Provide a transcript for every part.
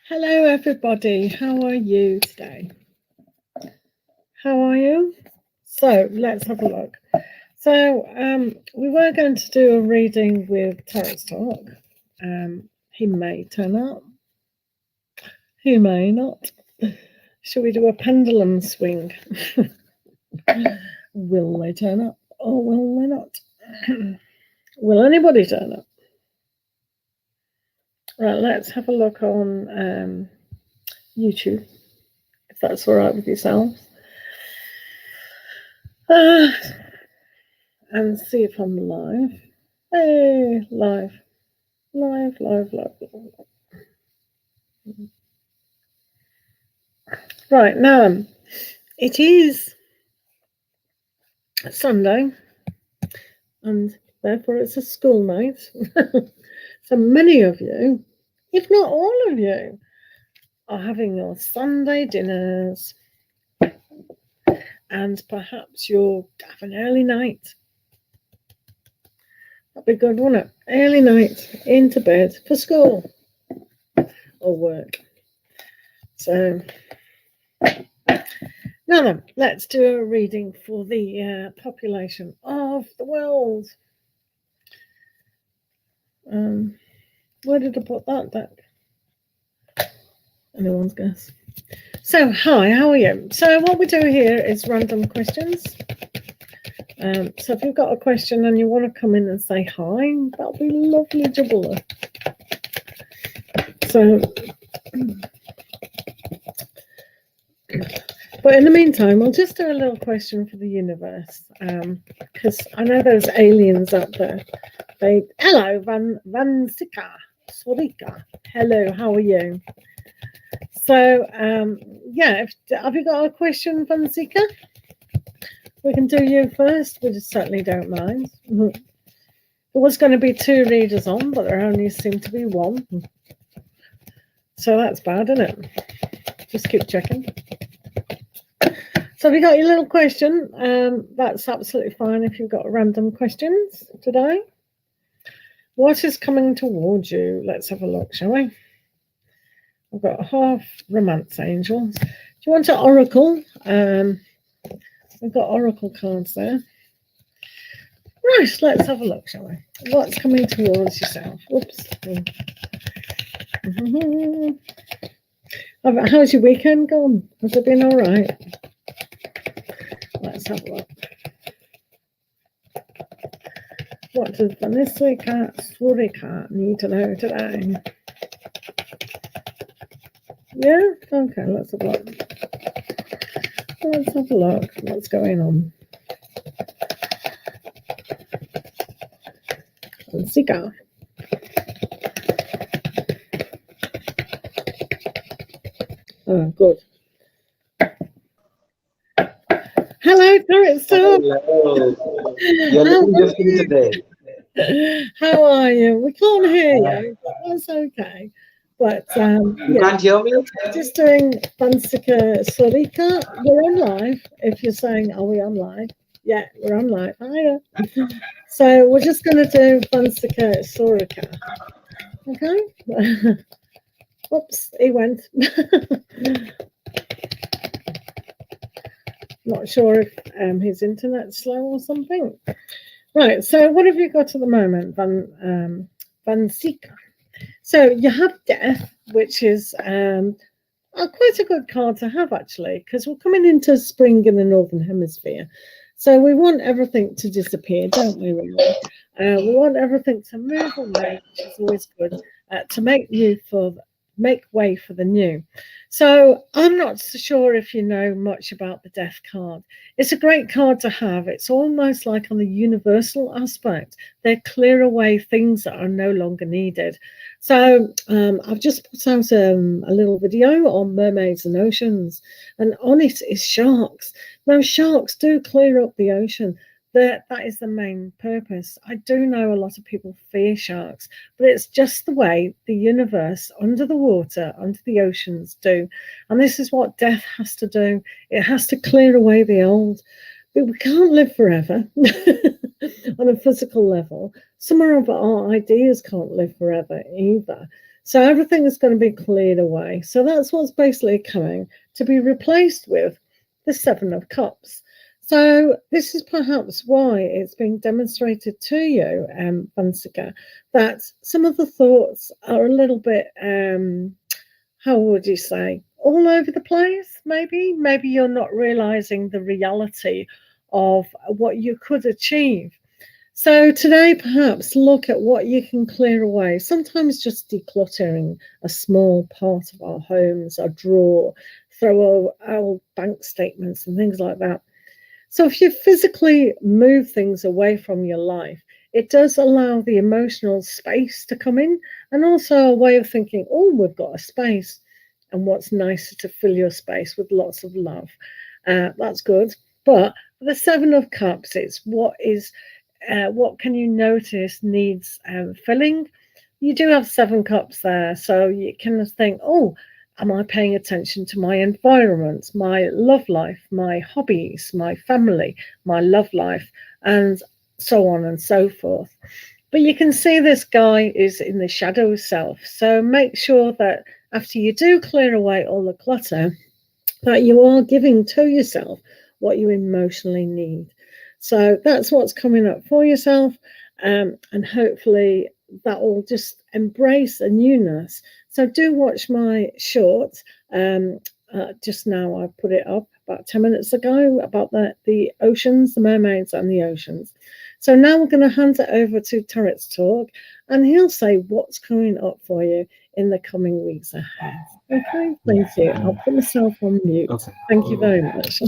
Hello everybody, how are you today? How are you? So let's have a look. So we were going to do a reading with Tarot's Talk. He may turn up, he may not. Shall we do a pendulum swing? Will they turn up or will they not? Will anybody turn up? Right, let's have a look on YouTube, if that's all right with yourselves. And see if I'm live. Hey, live. Right, now, it is Sunday, and therefore it's a school night. So many of you, if not all of you, are having your Sunday dinners, and perhaps you'll have an early night. That'd be good, wouldn't it? Early night, into bed for school or work. So now then, let's do a reading for the population of the world. Where did I put that deck? Anyone's guess. So, hi, how are you? So what we do here is random questions. So if you've got a question and you want to come in and say hi, that'll be lovely, jubbler. So, but in the meantime, we'll just do a little question for the universe, because I know there's aliens out there. Hello, Vansika, Swarika. Hello, how are you? So, yeah, have you got a question, Vansika? We can do you first. We just certainly don't mind. There was going to be 2 readers on, but there only seemed to be 1. So that's bad, isn't it? Just keep checking. So have you got your little question? That's absolutely fine if you've got random questions today. What is coming towards you? Let's have a look, shall we? I've got half romance angels. Do you want an oracle? We've got oracle cards there. Right, let's have a look, shall we? What's coming towards yourself? Whoops. How's your weekend gone? Has it been all right? Let's have a look. What does Vanisika Swarika need to know today? Yeah? Okay, let's have a look. Let's have a look. What's going on? Vanisika. Oh, good. Hello, Tarot. Hello. You're looking different today. How are you? We can't hear you, but that's okay. But You yeah, can't hear me? just doing Vansika Sorika. We're on live. If you're saying, are we on live? Yeah, we're on live. Hiya. So we're just going to do Vansika Sorika. Okay. Oops, he went. Not sure if his internet's slow or something. Right, so what have you got at the moment, Vansika? So you have death, which is quite a good card to have, actually, because we're coming into spring in the Northern Hemisphere. So we want everything to disappear, don't we, really? We want everything to move away, which is always good, to make way for the new. So I'm not so sure if you know much about the death card. It's a great card to have. It's almost like on the universal aspect. They clear away things that are no longer needed. So I've just put out a little video on mermaids and oceans, and on it is sharks. Now, sharks do clear up the ocean. That is the main purpose. I do know a lot of people fear sharks, but it's just the way the universe, under the water, under the oceans do. And this is what death has to do. It has to clear away the old. But we can't live forever on a physical level. Some of our ideas can't live forever either. So everything is going to be cleared away. So that's what's basically coming to be replaced with the Seven of Cups. So this is perhaps why it's being demonstrated to you, Vansika, that some of the thoughts are a little bit, how would you say, all over the place, maybe? Maybe you're not realizing the reality of what you could achieve. So today, perhaps look at what you can clear away. Sometimes just decluttering a small part of our homes, a drawer, throw old bank statements and things like that. So if you physically move things away from your life, it does allow the emotional space to come in, and also a way of thinking, oh, we've got a space. And what's nicer to fill your space with lots of love. That's good. But the Seven of Cups, it's what can you notice needs filling? You do have seven cups there, so you can think, oh, am I paying attention to my environment, my love life, my hobbies, my family, my love life, and so on and so forth. But you can see this guy is in the shadow self. So make sure that after you do clear away all the clutter, that you are giving to yourself what you emotionally need. So that's what's coming up for yourself. And hopefully that will just embrace a newness. So do watch my short. Just now I put it up about 10 minutes ago about the oceans, the mermaids and the oceans. So now we're going to hand it over to Tarot's Talk, and he'll say what's coming up for you in the coming weeks ahead. Okay, thank you. I'll put myself on mute. Okay. Thank you very much.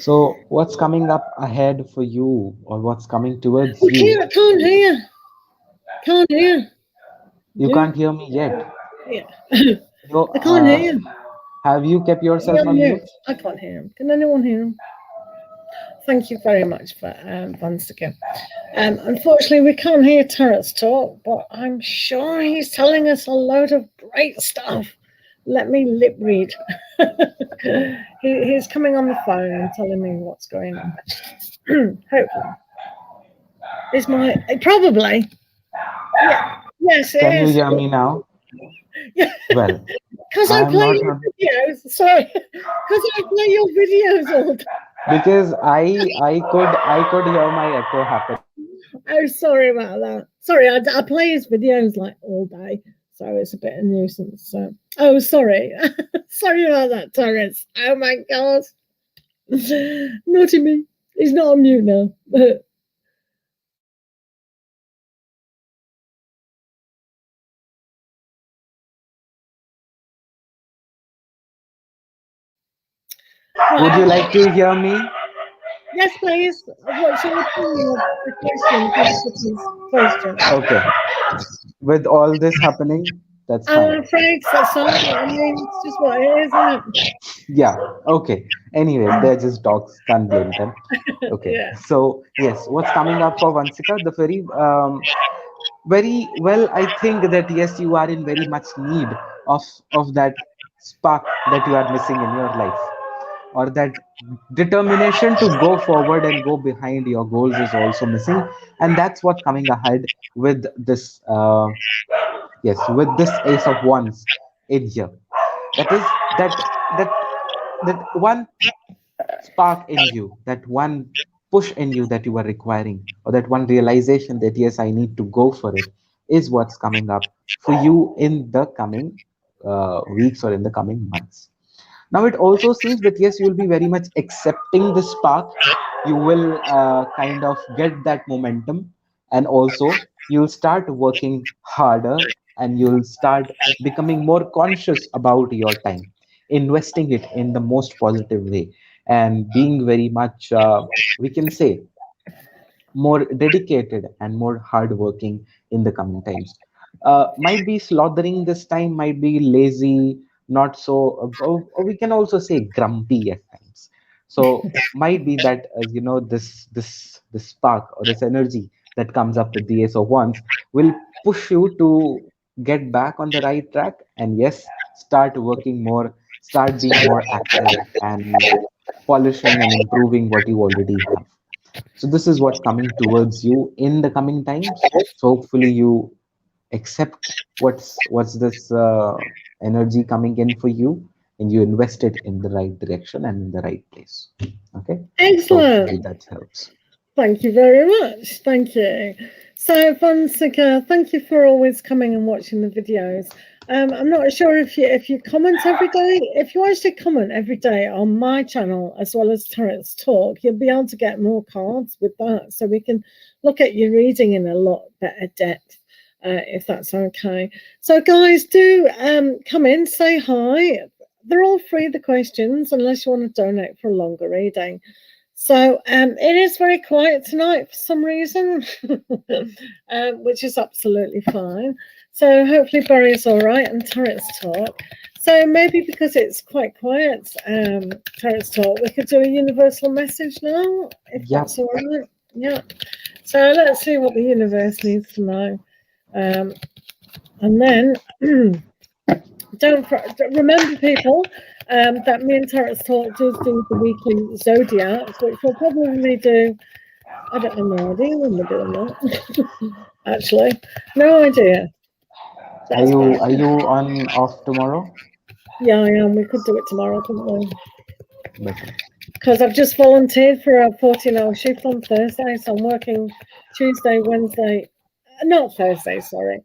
So, what's coming up ahead for you, or what's coming towards I you? can't hear. Can't hear. You Yeah, can't hear me yet. yeah. You, I can't hear him. have you kept Yeah, yourself on yeah. mute? I can't hear him. Can anyone hear him? Thank you very much for once again. Unfortunately, we can't hear Tarot's talk, but I'm sure he's telling us a load of great stuff. Let me lip read. He's coming on the phone and telling me what's going on. Hopefully. Is my probably? Yeah. Yes, it Can you is. hear me now? Yeah. Well, Because I I'm play not your on videos. Sorry. Because I play your videos all day. because I could hear my echo happening. Oh, sorry about that. Sorry, I play his videos like all day, so it's a bit of a nuisance. So, oh, sorry, sorry about that, Torres. Oh my God, naughty me. He's not on mute now. Would Right. you like to hear me? Yes, please. What's your opinion of the question? Question. Okay. With all this happening, that's I'm fine. afraid so. Sorry. I mean, it's just what it is, isn't Yeah. Okay. Anyways, they're just dogs. Can't blame them. it? Okay. Yeah. So yes, what's coming up for Vansika? The very well. I think that yes, you are in very much need of that spark that you are missing in your life, or that determination to go forward and go behind your goals is also missing, and that's what coming ahead with this. Yes, with this Ace of Wands in here. That is that that that one spark in you, that one push in you that you are requiring, or that one realization that yes, I need to go for it, is what's coming up for you in the coming weeks or in the coming months. Now it also seems that yes, you will be very much accepting the spark. You will kind of get that momentum, and also you'll start working harder, and you'll start becoming more conscious about your time, investing it in the most positive way, and being very much, we can say, more dedicated and more hardworking in the coming times. Might be slothering this time, might be lazy, not so, or we can also say grumpy at times. So might be that this spark or this energy that comes up with the Ace of Wands will push you to get back on the right track, and yes, start working more, start being more active, and polishing and improving what you already have. So this is what coming towards you in the coming times. So hopefully you accept what's this energy coming in for you, and you invest it in the right direction and in the right place. Okay, so hopefully Excellent. that helps. Thank you very much. Thank you. So, Vansika, thank you for always coming and watching the videos. I'm not sure if you comment every day. If you actually comment every day on my channel as well as Tarot's Talk, you'll be able to get more cards with that, so we can look at your reading in a lot better depth, if that's okay. So, guys, do come in, say hi. They're all free, the questions, unless you want to donate for a longer reading. So it is very quiet tonight for some reason, which is absolutely fine. So hopefully Barry's all right and Tarot's Talk. So maybe because it's quite quiet, Tarot's Talk, we could do a universal message now, if Yep. that's all right. Yeah. So let's see what the universe needs to know. And then remember, people, that me and Tarot's Talk does do the weekly zodiacs, which we'll probably do. I don't have no idea when we're doing that. Actually, no idea. That's fine. Are you on off tomorrow? Yeah, I am. We could do it tomorrow, couldn't we? Better. Because I've just volunteered for a 14-hour shift on Thursday, so I'm working Tuesday, Wednesday, not Thursday, sorry.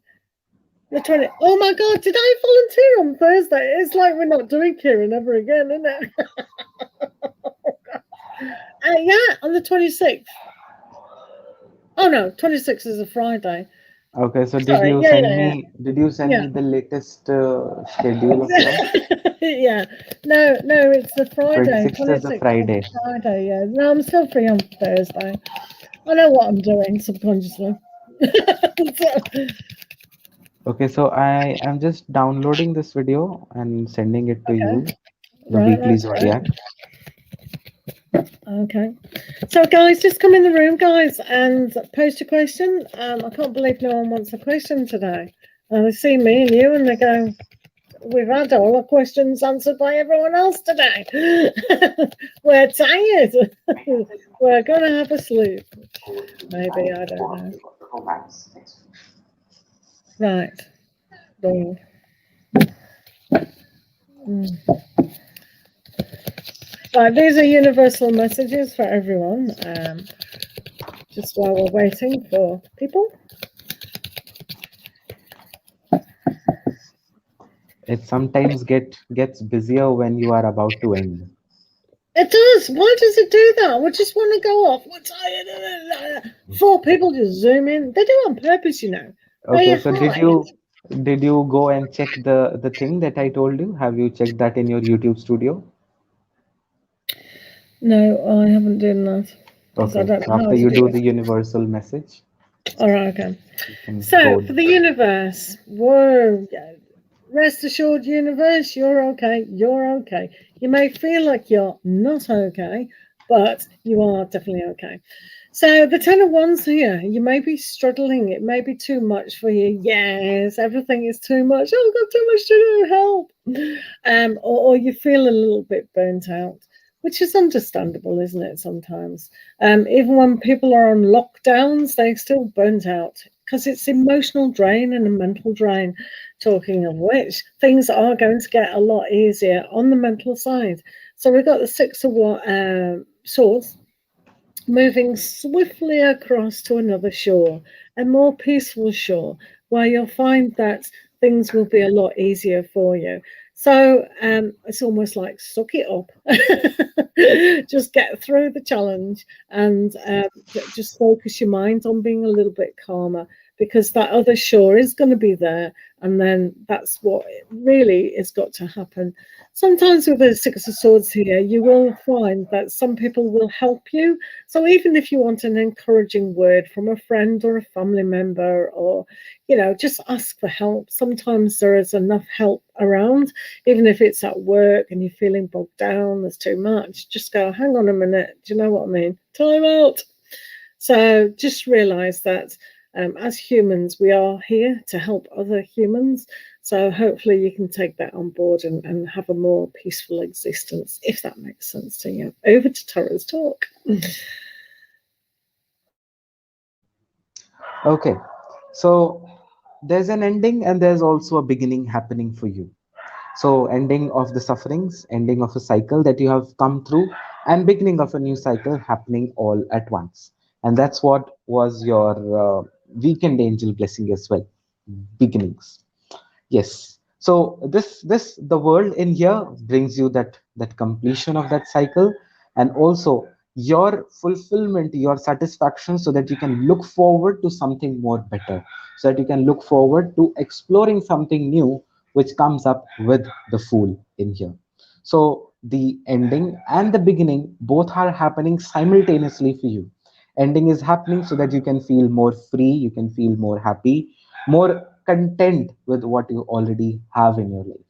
The 20. Oh my God, did I volunteer on Thursday? It's like we're not doing Kieran ever again, isn't it? Yeah, on the 26th. Oh no, 26th is a Friday. Okay, so Sorry, yeah. did you send Yeah. me the latest schedule of yours? Yeah. No, it's the Friday. 26th is a 26th is Friday. the Friday, yeah. No, I'm still free on Thursday. I know what I'm doing subconsciously. So, Okay, so I am just downloading this video and sending it to okay. you, the Right, weekly that's great. zodiac. Okay. So guys, just come in the room, guys, and post a question. I can't believe no one wants a question today. They see me and you and they go, we've had all our questions answered by everyone else today. We're tired. We're gonna have a sleep. Maybe, I don't know. Right. Boom. Right, these are universal messages for everyone. Just while we're waiting for people. It sometimes gets busier when you are about to end. It does. Why does it do that? We just want to go off. We're tired. 4 people just zoom in. They do it on purpose, you know. Okay, They so hide. did you go and check the thing that I told you? Have you checked that in your YouTube studio? No, I haven't done that because I Okay, don't so know how after to you do do it. the universal message, All right, okay. you can So go. for the universe, whoa, rest assured, universe, you're okay. You're okay. You may feel like you're not okay, but you are definitely okay. So the 10 of Wands here, you may be struggling. It may be too much for you. Yes, everything is too much. Oh, I've got too much to do. Help. Or you feel a little bit burnt out, which is understandable, isn't it? Sometimes, even when people are on lockdowns, they're still burnt out because it's emotional drain and a mental drain. Talking of which, things are going to get a lot easier on the mental side. So we've got the Six of Swords moving swiftly across to another shore, a more peaceful shore, where you'll find that things will be a lot easier for you. So it's almost like suck it up, just get through the challenge, and just focus your mind on being a little bit calmer, because that other shore is going to be there, and then that's what really has got to happen. Sometimes with the Six of Swords here, you will find that some people will help you. So even if you want an encouraging word from a friend or a family member, or, just ask for help. Sometimes there is enough help around, even if it's at work and you're feeling bogged down, there's too much. Just go, hang on a minute. Do you know what I mean? Time out. So just realize that as humans, we are here to help other humans. So hopefully you can take that on board and have a more peaceful existence, if that makes sense to you. Over to Tarot's Talk. Okay, so there's an ending and there's also a beginning happening for you. So, ending of the sufferings, ending of a cycle that you have come through, and beginning of a new cycle happening all at once. And that's what was your weekend angel blessing as well. Beginnings. Yes. So this the world in here brings you that completion of that cycle, and also your fulfillment, your satisfaction, so that you can look forward to something more better, so that you can look forward to exploring something new which comes up with the fool in here. So the ending and the beginning both are happening simultaneously for you. Ending is happening so that you can feel more free, you can feel more happy, more content with what you already have in your life.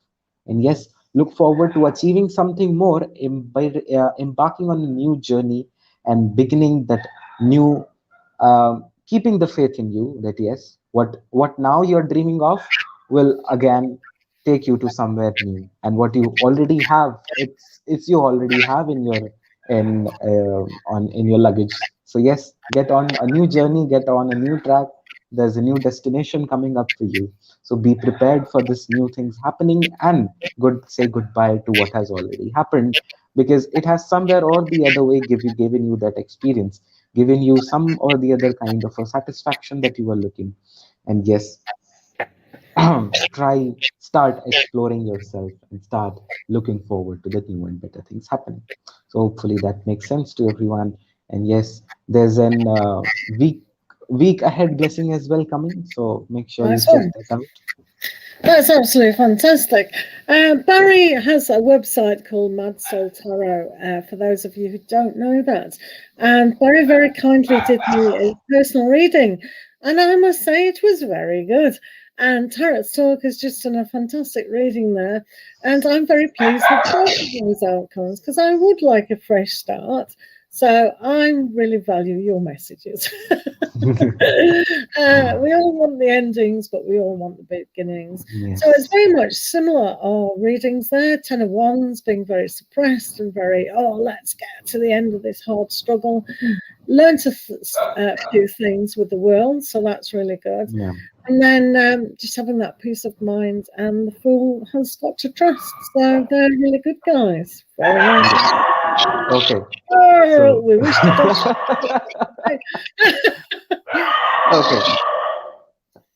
And yes, look forward to achieving something more by embarking on a new journey and beginning that new, keeping the faith in you that yes, what now you're dreaming of will again take you to somewhere new, and what you already have, it's you already have in your in your luggage. So yes, get on a new journey, get on a new track. There's a new destination coming up for you, so be prepared for this new things happening, and say goodbye to what has already happened, because it has somewhere or the other way given you that experience, given you some or the other kind of a satisfaction that you were looking. And yes, start exploring yourself and start looking forward to the new and better things happening. So hopefully that makes sense to everyone. And yes, there's an week ahead blessing as well coming, so make sure you Nice check one. that out. That's absolutely fantastic. Barry has a website called Mad Soul Tarot, for those of you who don't know that. And Barry very kindly did me a personal reading. And I must say it was very good. And Tarot's Talk has just done a fantastic reading there. And I'm very pleased with both of those outcomes because I would like a fresh start. So I really value your messages. We all want the endings, but we all want the beginnings. So it's Yes. very much similar. Our readings there, Ten of Wands being very suppressed and very, oh, let's get to the end of this hard struggle. Learn to do things with the world, so that's really good. Yeah. And then just having that peace of mind, and the Fool has got to trust. So they're really good guys. Very nice. Okay. Oh, So we wish to touch. okay.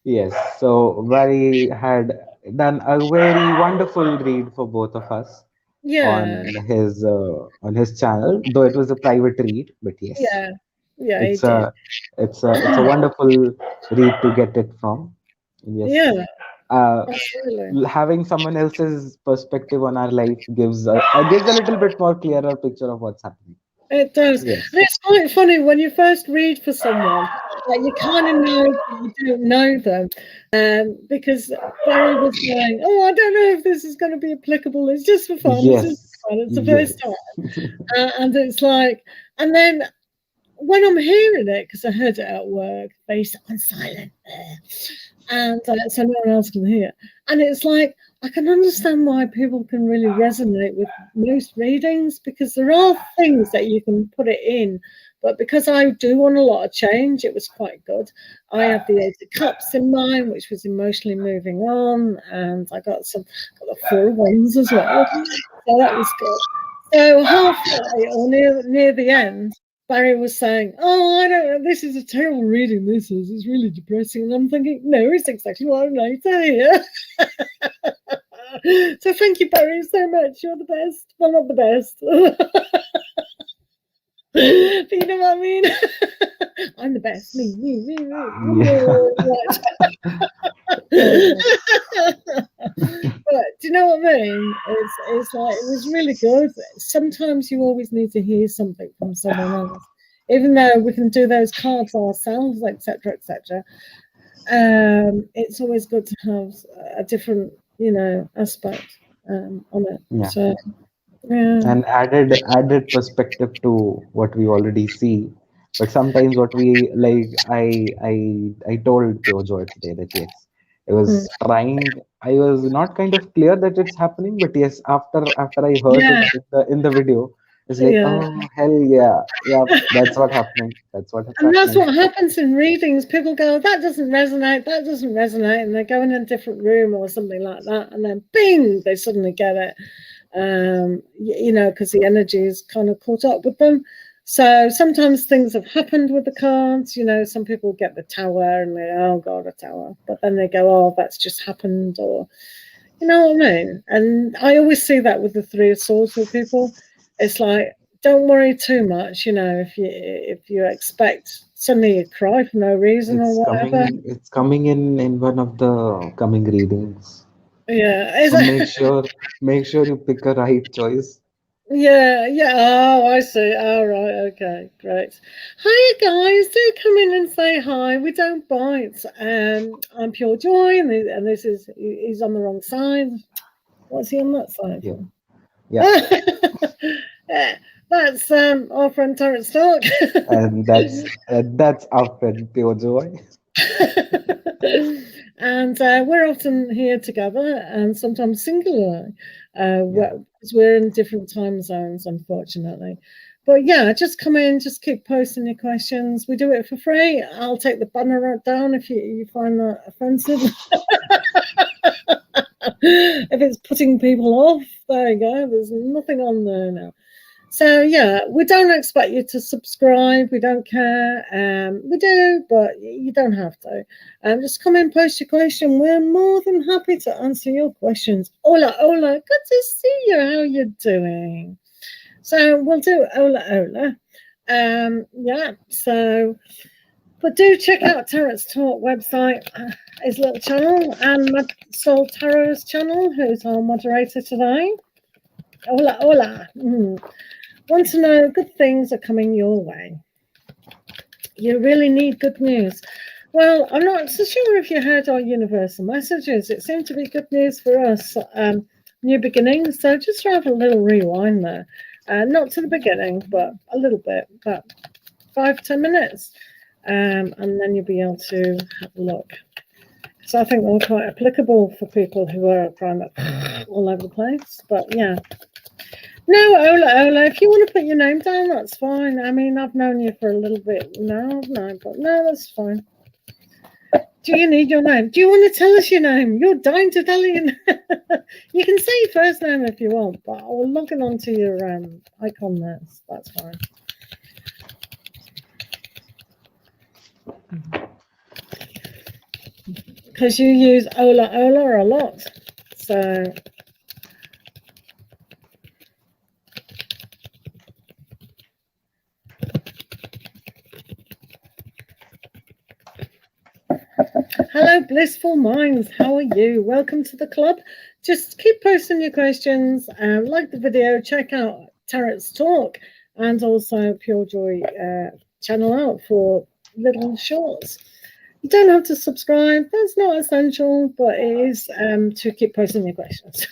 Yes. So Barry had done a very wonderful read for both of us Yeah, on his channel, though it was a private read. But yes, yeah, yeah, he it's did. a it's a wonderful read to get it from. Yes. Yeah, Uh, absolutely. Having someone else's perspective on our life gives a little bit more clearer picture of what's happening. It does. And Yes. it's quite funny when you first read for someone, like you kind of know that you don't know them. Because Barry was saying, oh, I don't know if this is going to be applicable. It's just for fun. It's just Yes. for fun. It's the first time. Yes. And it's like, and then when I'm hearing it, because I heard it at work, they said, I'm silent there. And so no one else can hear. And it's like, I can understand why people can really resonate with most readings because there are things that you can put it in. But because I do want a lot of change, it was quite good. I had the Eight of Cups in mind, which was emotionally moving on, and I got got the Four of Wands as well. So that was good. So halfway or near the end, Barry was saying, "Oh, I don't know. This is a terrible reading. This is. It's really depressing." And I'm thinking, "No, it's exactly what I like to hear." So thank you, Barry, so much. You're the best. Well, not the best, but you know what I mean. I'm the best. Me. Yeah. But do you know what I mean? It's like it was really good. Sometimes you always need to hear something from someone else, even though we can do those cards ourselves, etc., etc. It's always good to have a different, aspect on it. Yeah. So yeah, And added perspective to what we already see. But sometimes what we like, I told Pure Joy today that yes, I mm. was trying. I was not kind of clear that it's happening, but yes, after I heard it Yeah, in the video, It's like, Yeah. oh hell yeah, yeah, that's what happening. That's what is And that's happening. what happens in readings. People go, that doesn't resonate, that doesn't resonate. And they go in a different room or something like that. And then bing, they suddenly get it. Because the energy is kind of caught up with them. So sometimes things have happened with the cards. Some people get the tower and they, oh God, a tower. But then they go, oh, that's just happened. Or, you know what I mean? And I always see that with the Three of Swords with people. It's like, don't worry too much, if you expect suddenly you cry for no reason or whatever. It's coming in one of the coming readings. Yeah, So make sure you pick a right choice. yeah, yeah. Oh, I see. All right, okay, great. Hi guys, do come in and say hi. We don't bite. I'm Pure Joy, and this is he's on the wrong side. What's he on that side Yeah, for? yeah. Yeah, that's our friend Terrence Talk. And that's our friend Pure Joy. And we're often here together and sometimes singularly Yeah. because we're in different time zones, unfortunately. But yeah, just come in, just keep posting your questions. We do it for free. I'll take the banner down if you find that offensive. If it's putting people off, there you go. There's nothing on there now. So yeah, we don't expect you to subscribe. We don't care. We do, but you don't have to. Just come and post your question. We're more than happy to answer your questions. Hola, hola. Good to see you. How you doing? So we'll do hola, hola. Yeah. So, but do check out Tarot's Talk website, his little channel, and Soul Tarot's channel, who's our moderator today. Hola, hola. Want to know good things are coming your way. You really need good news. Well, I'm not so sure if you heard our universal messages. It seemed to be good news for us. New beginnings. So just have a little rewind there. Not to the beginning, but a little bit, about 5-10 minutes. And then you'll be able to have a look. So I think they're quite applicable for people who are kind of all over the place. But yeah. No, Ola, if you want to put your name down, that's fine. I mean, I've known you for a little bit now, but no, that's fine. Do you need your name? Do you want to tell us your name? You're dying to tell you. You can say your first name if you want, but I'll log in onto your icon there. That's fine. Because you use Ola a lot. So hello, blissful minds. How are you? Welcome to the club. Just keep posting your questions. Like the video. Check out Tarot's Talk and also Pure Joy channel out for little shorts. You don't have to subscribe. That's not essential, but it is to keep posting your questions.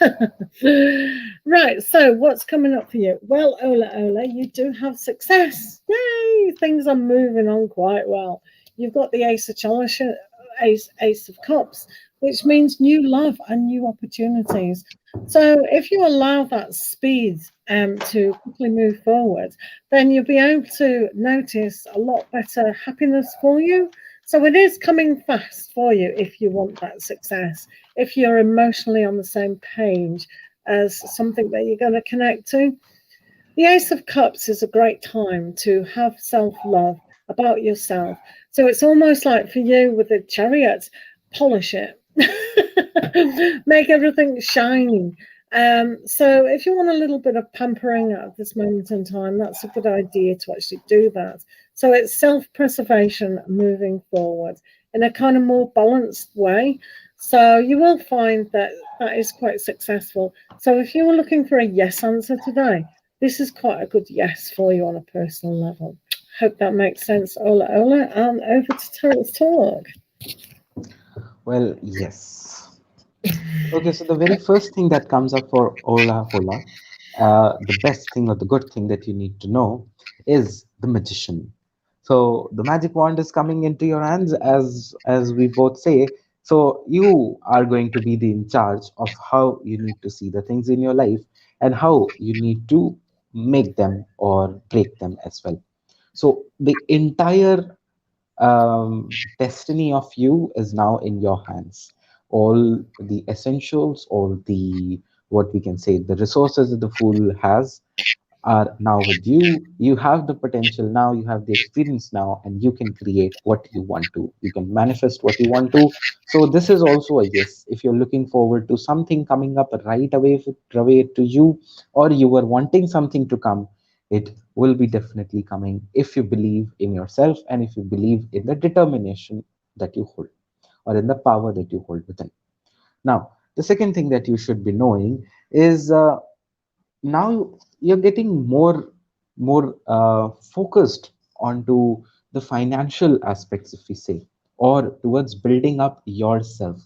Right. So what's coming up for you? Well, Ola, you do have success. Yay! Things are moving on quite well. You've got the Ace of Chalice, Ace of Cups, which means new love and new opportunities. So if you allow that speed to quickly move forward, then you'll be able to notice a lot better happiness for you. So it is coming fast for you if you want that success, if you're emotionally on the same page as something that you're going to connect to. The Ace of Cups is a great time to have self-love about yourself. So it's almost like for you with the Chariot, polish it. Make everything shiny. So if you want a little bit of pampering at this moment in time, that's a good idea to actually do that. So it's self-preservation moving forward in a kind of more balanced way. So you will find that that is quite successful. So if you were looking for a yes answer today, this is quite a good yes for you on a personal level. Hope that makes sense, Ola. And over to Terence Talk. Well, yes. Okay, so the very first thing that comes up for Ola Hola, the best thing or the good thing that you need to know is the magician. So the magic wand is coming into your hands as we both say. So you are going to be the in charge of how you need to see the things in your life and how you need to make them or break them as well. So the entire destiny of you is now in your hands. All the essentials, all the, what we can say, the resources that the fool has are now with you. You have the potential now, you have the experience now, and you can create what you want to. You can manifest what you want to. So this is also a yes. If you're looking forward to something coming up right away, away to you, or you were wanting something to come, it will be definitely coming if you believe in yourself and if you believe in the determination that you hold or in the power that you hold within. Now, the second thing that you should be knowing is now you're getting more focused onto the financial aspects, if we say, or towards building up yourself,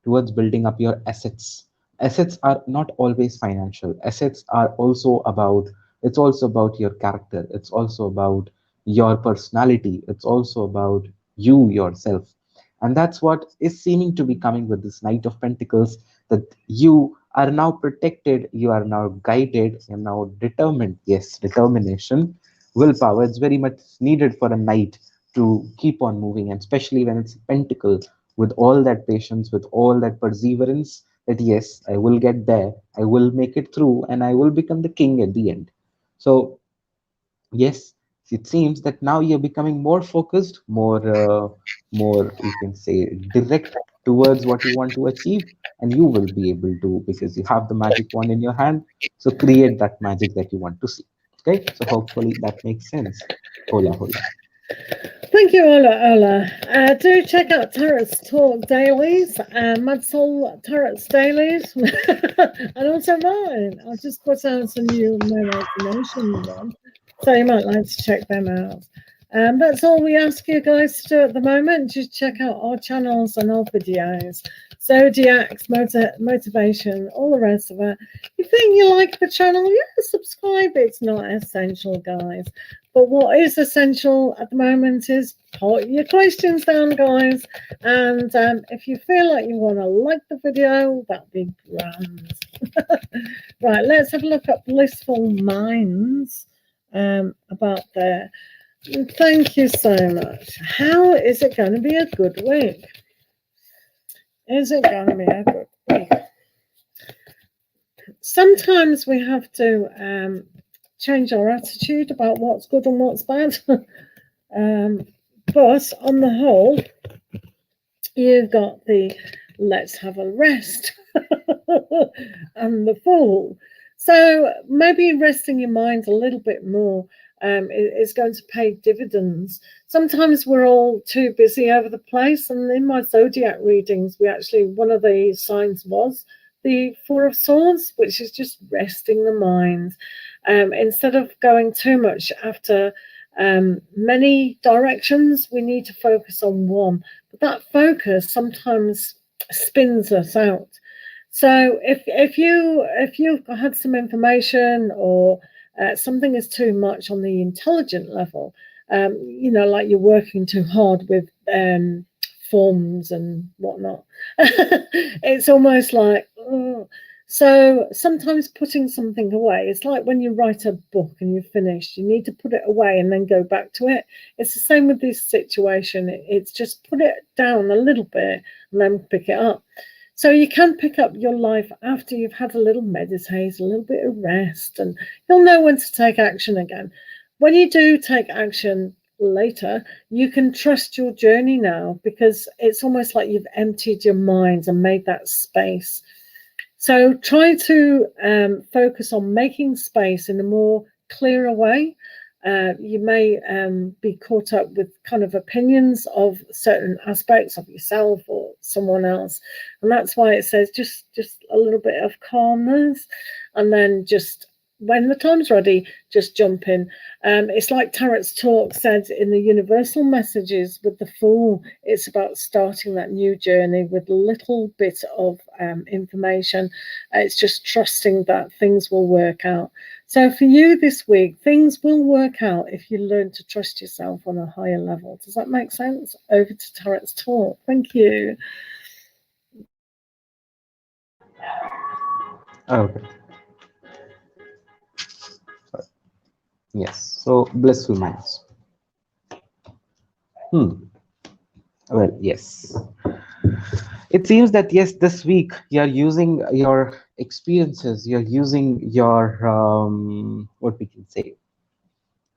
towards building up your assets. Assets are not always financial. Assets are also about, it's also about your character, it's also about your personality, it's also about you yourself. And that's what is seeming to be coming with this Knight of Pentacles, that you are now protected, you are now guided, you're now determined. Yes, determination, willpower, it's very much needed for a knight to keep on moving, and especially when it's a pentacle, with all that patience, with all that perseverance, that yes, I will get there, I will make it through, and I will become the king at the end. So yes, it seems that now you're becoming more focused, more you can say direct towards what you want to achieve, and you will be able to, because you have the magic wand in your hand. So create that magic that you want to see. Okay, so hopefully that makes sense. Hola, hola. Thank you, Ola. Do check out Tarot's Talk Dailies, Mad Soul Tarot's Dailies, and also mine. I'll just put out some new more information one, so you might like to check them out. That's all we ask you guys to do at the moment. Just check out our channels and our videos. Zodiacs, motivation, all the rest of it. You think you like the channel? Yeah, subscribe. It's not essential, guys. But what is essential at the moment is put your questions down, guys. And if you feel like you want to like the video, that'd be grand. Right, let's have a look at Blissful Minds about there. Thank you so much. How is it going to be a good week? Is it going to be a good week? Sometimes we have to change our attitude about what's good and what's bad. But on the whole, you've got the let's have a rest and the Fool. So maybe resting your mind a little bit more is going to pay dividends. Sometimes we're all too busy over the place, and in my zodiac readings, we actually, one of the signs was the Four of Swords, which is just resting the mind. Instead of going too much after many directions, we need to focus on one. But that focus sometimes spins us out. So if you've had some information, or something is too much on the intelligent level, like you're working too hard with forms and whatnot, it's almost like, oh. So sometimes putting something away, it's like when you write a book and you're finished, you need to put it away and then go back to it. It's the same with this situation. It's just put it down a little bit and then pick it up. So you can pick up your life after you've had a little meditate, a little bit of rest, and you'll know when to take action again. When you do take action later, you can trust your journey now, because it's almost like you've emptied your mind and made that space. So try to focus on making space in a more clearer way. You may be caught up with kind of opinions of certain aspects of yourself or someone else, and that's why it says just a little bit of calmness, and then just when the time's ready, just jump in. It's like Tarot's Talk said in the universal messages with the Fool. It's about starting that new journey with a little bit of information. It's just trusting that things will work out. So for you this week, things will work out if you learn to trust yourself on a higher level. Does that make sense? Over to Tarot's Talk. Thank you. Okay. Yes, so blissful minds. Hmm. Well, yes, it seems that yes, this week you're using your experiences, you're using your what we can say,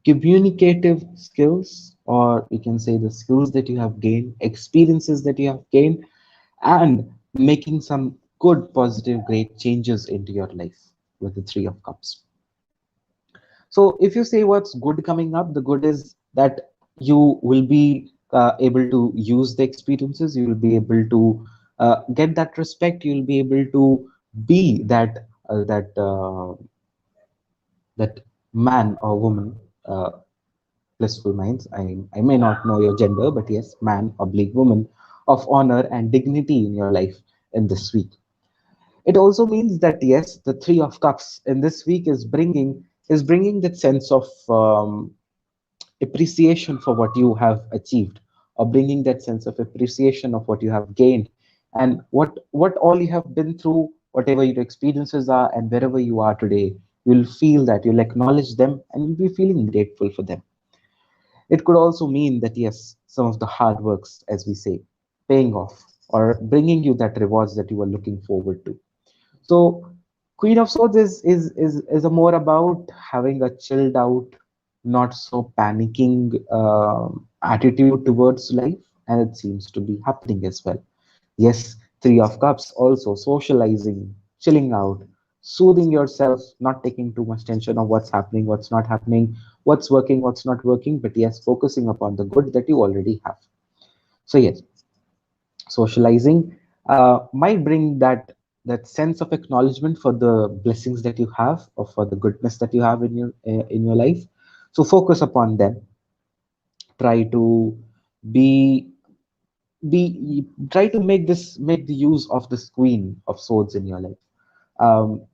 communicative skills, or we can say the skills that you have gained, experiences that you have gained, and making some good, positive, great changes into your life with the Three of Cups. So, if you say what's good coming up, the good is that you will be able to use the experiences, you will be able to get that respect, you will be able to be that man or woman. Blissful minds. I may not know your gender, but yes, man oblique woman of honor and dignity in your life in this week. It also means that yes, the Three of Cups in this week is bringing that sense of appreciation for what you have achieved, or bringing that sense of appreciation of what you have gained, and what all you have been through, whatever your experiences are, and wherever you are today, you'll feel that you'll acknowledge them and you'll be feeling grateful for them. It could also mean that, yes, some of the hard works, as we say, paying off or bringing you that rewards that you were looking forward to. So, Queen of Swords is a more about having a chilled out, not so panicking attitude towards life, and it seems to be happening as well. Yes, Three of Cups also socializing, chilling out, soothing yourself, not taking too much tension of what's happening, what's not happening, what's working, what's not working, but yes, focusing upon the good that you already have. So yes, socializing might bring that sense of acknowledgement for the blessings that you have, or for the goodness that you have in your life. So focus upon them. Try to be be try to make the use of this Queen of Swords in your life.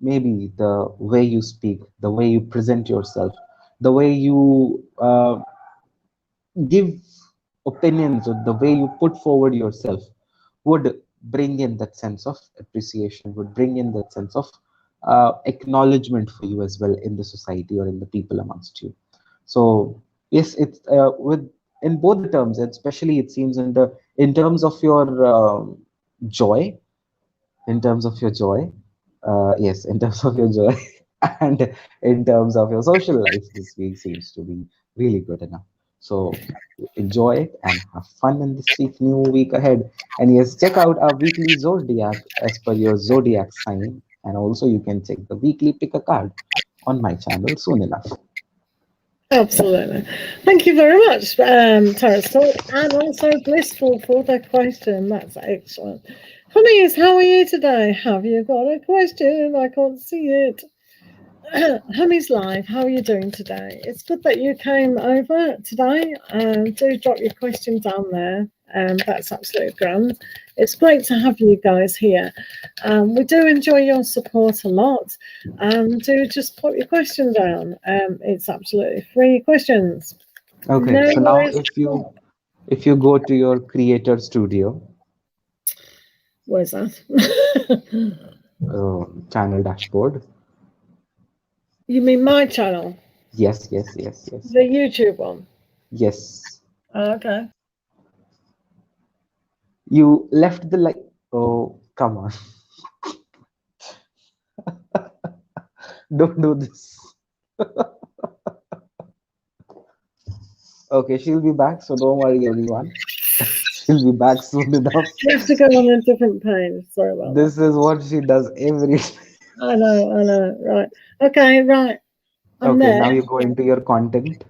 Maybe the way you speak, the way you present yourself, the way you give opinions, or the way you put forward yourself, would bring in that sense of appreciation, would bring in that sense of acknowledgement for you as well in the society or in the people amongst you. So yes, it's with in both the terms, and especially it seems in terms of your joy, in terms of your joy, yes, in terms of your joy, and in terms of your social life, this week seems to be really good enough. So enjoy it and have fun in this week, new week ahead. And yes, check out our weekly zodiac as per your zodiac sign, and also you can check the weekly pick a card on my channel soon enough. Absolutely. Thank you very much, Terence Talk, and also Blissful for the question. That's excellent. Honeys, how are you today? Have you got a question? I can't see it. Honey's Live, how are you doing today? It's good that you came over today. Do drop your question down there. That's absolutely grand. It's great to have you guys here. We do enjoy your support a lot. Do just put your question down. It's absolutely free questions. Okay, No so now worries. if you go to your creator studio Where's that? channel dashboard, You mean my channel, yes, yes, yes, yes, the YouTube one? yes. Okay. You left the like. Oh, come on. Don't do this. Okay, she'll be back, so don't worry, everyone. She'll be back soon enough. You have to go on a different page. Sorry about that. This is what she does every. I know. Right. Okay, right. I'm Okay, there. now you go into your content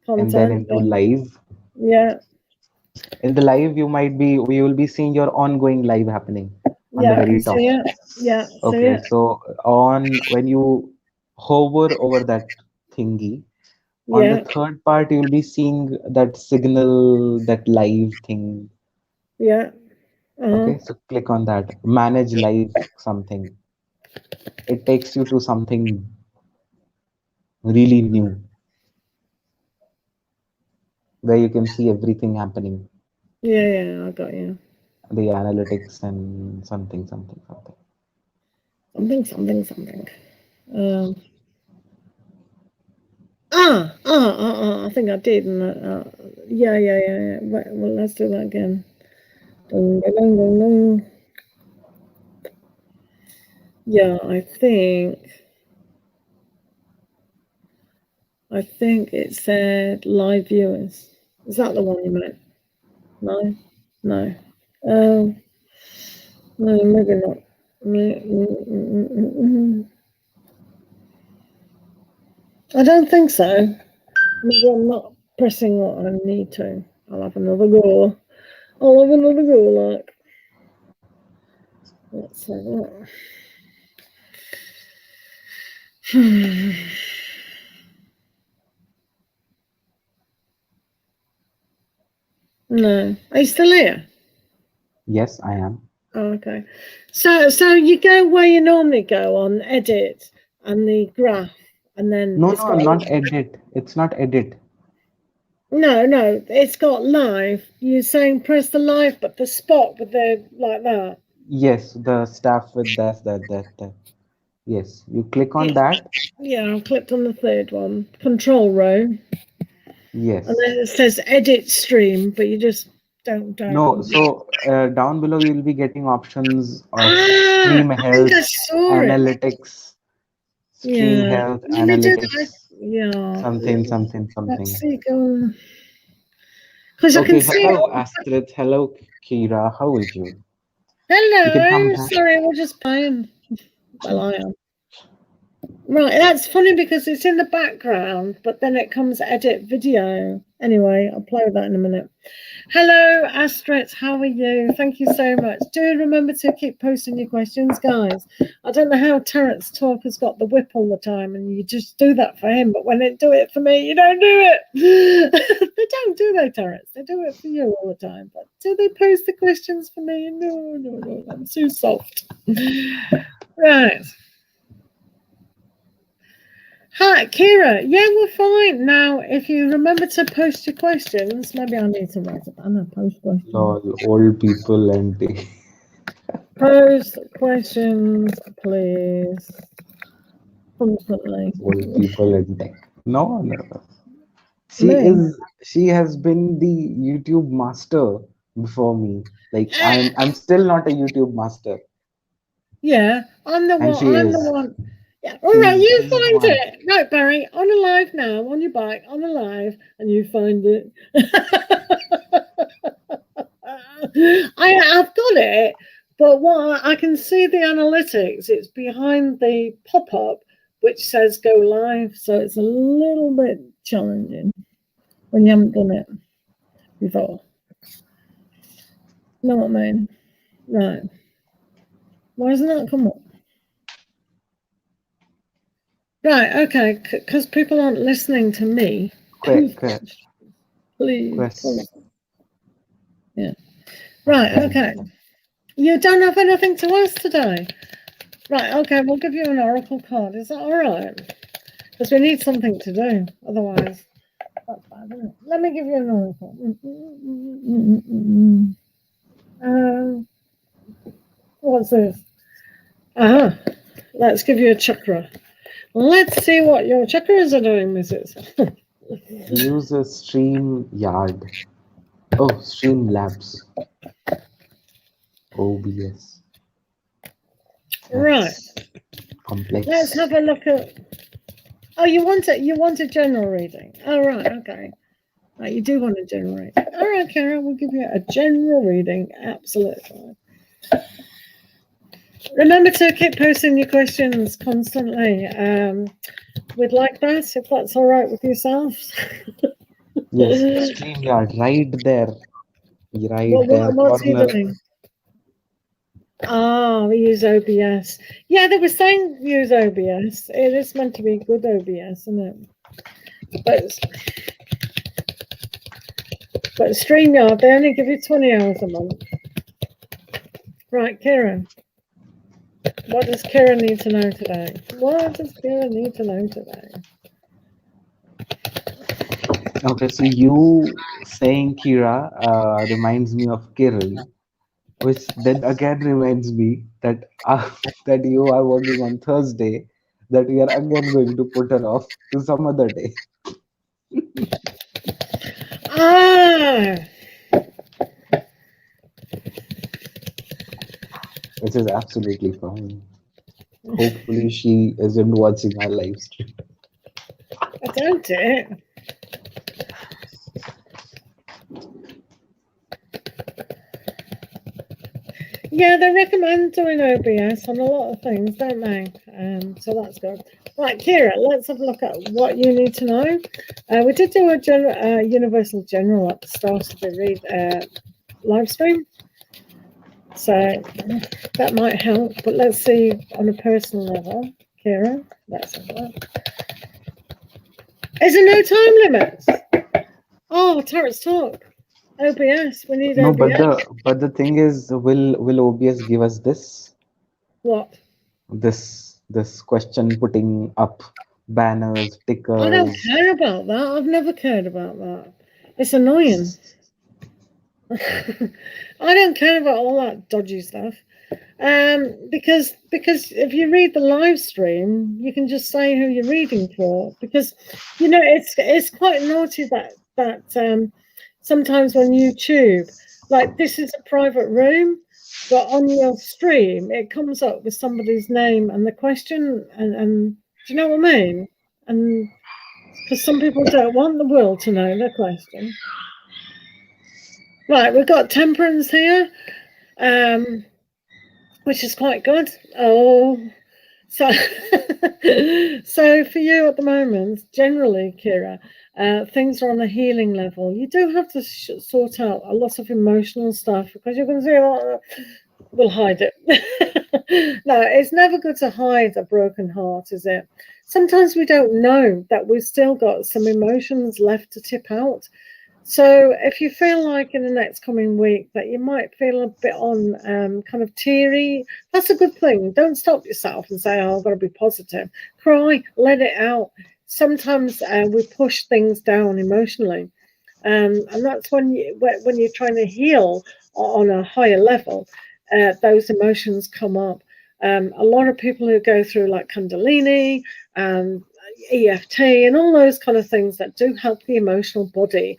and then Content. into live. Yeah. In the live, we will be seeing your ongoing live happening on the Yeah. very top. See it? Yeah. See Okay, it? so on when you hover over that thingy, on the Yeah. third part, you'll be seeing that signal, that live thing. Yeah. Uh-huh. Okay, so click on that. Manage live something. It takes you to something really new where you can see everything happening, Yeah. I got you. the analytics and something, something, something. Something. Um. I think I did. And yeah. Right, well, let's do that again. Dun, dun, dun, dun, dun. Yeah, I think it said live viewers. Is that the one you meant? No, no. Um, no, maybe not. I don't think so. Maybe I'm not pressing what I need to. I'll have another go. I'll have another go. Like, let's have that. No, are you still here? Yes, I am. Oh, okay. So you go where you normally go on edit and the graph, and then No, it's no, got not edit. It's not edit. no, it's got live. You're saying press the live, but the spot with the like that. Yes, the staff with that. Yes, you click on Yeah, that. yeah. I clicked on the third one, control row, and Yes. then it says edit stream, but you just don't. No, so down below you'll be getting options of Ah, stream I think health, I saw it. analytics, stream Yeah. health, Let me do that. analytics, Yeah. Let's something. see. Go. Because I can Okay, see. hello Astrid, hello Kira, how are you? You can come Hello. back. Sorry, we're just playing. Well, I am. Right, that's funny because it's in the background, but then it comes edit video. Anyway, I'll play with that in a minute. Hello, Astrid. How are you? Thank you so much. Do remember to keep posting your questions, guys. I don't know how Terence Talk has got the whip all the time, and you just do that for him, but when they do it for me, you don't do it. They don't, do they, Terence? They do it for you all the time, but do they post the questions for me? No. I'm too soft. Right. Hi, Kira. Yeah, we're fine. Now, if you remember to post your questions, maybe I need to write a banner, post questions. Lol, old people and they Post questions, please. Constantly. old people and tech. No. Me? She has been the YouTube master before me. Like I'm still not a YouTube master, Yeah, I'm the and one. she I'm the is. one. Yeah. All right, you She's the find one. it. Right, Barry, on a live now, on your bike, on a live, and you find it. I've got it, but what I can see the analytics, it's behind the pop up which says go live, so it's a little bit challenging when you haven't done it before. Know what I mean? Right. Why doesn't that come up? Right, okay, because people aren't listening to me. Que, que, Please. quest. Yeah. Right, okay. You don't have anything to ask today. Right, okay, we'll give you an oracle card. Is that all right? Because we need something to do. Otherwise, that's bad, isn't it? Let me give you an oracle. What's this? Let's give you a chakra. Let's see what your chakras are doing, Mrs. Use a stream yard. Oh, stream labs. OBS. Right. That's complex. Let's have a look at. Oh, you want it? You want a general reading? Oh, right. Okay. Right, you do want a general reading. All right, Kara, we'll give you a general reading. Absolutely. Remember to keep posting your questions constantly. We'd like that if that's all right with yourselves. Yes, stream yard right there. Right there, What's he corner. doing? Oh, we use OBS. Yeah, they were saying use OBS. It is meant to be good OBS, isn't it? But StreamYard, they only give you 20 hours a month. Right, Karen. What does Karen need to know today? What does Karen need to know today? Okay, so you saying Kira reminds me of Kiran, which then again reminds me that that you are working on Thursday that we are again going to put her off to some other day, Ah, which is absolutely fine. Hopefully, she isn't watching our live stream. I doubt it. Yeah, they recommend doing OBS on a lot of things, don't they? So that's good. Right, Kira, let's have a look at what you need to know. We did do a universal general at the start of the live stream, so that might help. But let's see on a personal level, Kira. Let's have a look. Is there no time limit? Oh, Tarot's talk. OBS. We need No, but OBS. the thing is, will OBS give us What? this question putting up banners, I don't stickers? care about that. I've never cared about that. It's annoying. I don't care about all that dodgy stuff. Because if you read the live stream, you can just say who you're reading for. Because it's quite naughty that sometimes on YouTube, like this is a private room, but on your stream it comes up with somebody's name and the question, and do you know what I mean? And because some people don't want the world to know the question. Right, we've got temperance here, which is quite good. Oh, so so for you at the moment, generally, Kira, things are on a healing level. You do have to sort out a lot of emotional stuff because you're going to say, "Oh, we'll hide it." No, it's never good to hide a broken heart, is it? Sometimes we don't know that we've still got some emotions left to tip out. So if you feel like in the next coming week that you might feel a bit on kind of teary, that's a good thing. Don't stop yourself and say, "Oh, I've got to be positive." Cry, let it out. Sometimes we push things down emotionally, and that's when you're trying to heal on a higher level. Those emotions come up. A lot of people who go through like Kundalini and EFT and all those kind of things that do help the emotional body,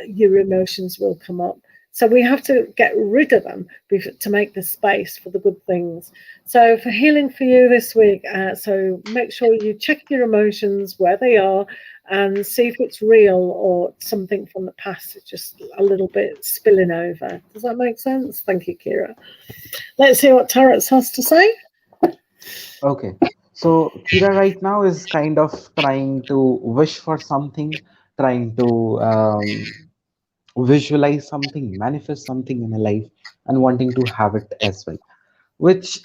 your emotions will come up. So we have to get rid of them to make the space for the good things. So for healing for you this week, so make sure you check your emotions where they are and see if it's real or something from the past. It's just a little bit spilling over. Does that make sense? Thank you, Kira. Let's see what Tarots has to say. Okay. So Kira right now is kind of trying to wish for something, trying to visualize something, manifest something in a life, and wanting to have it as well. Which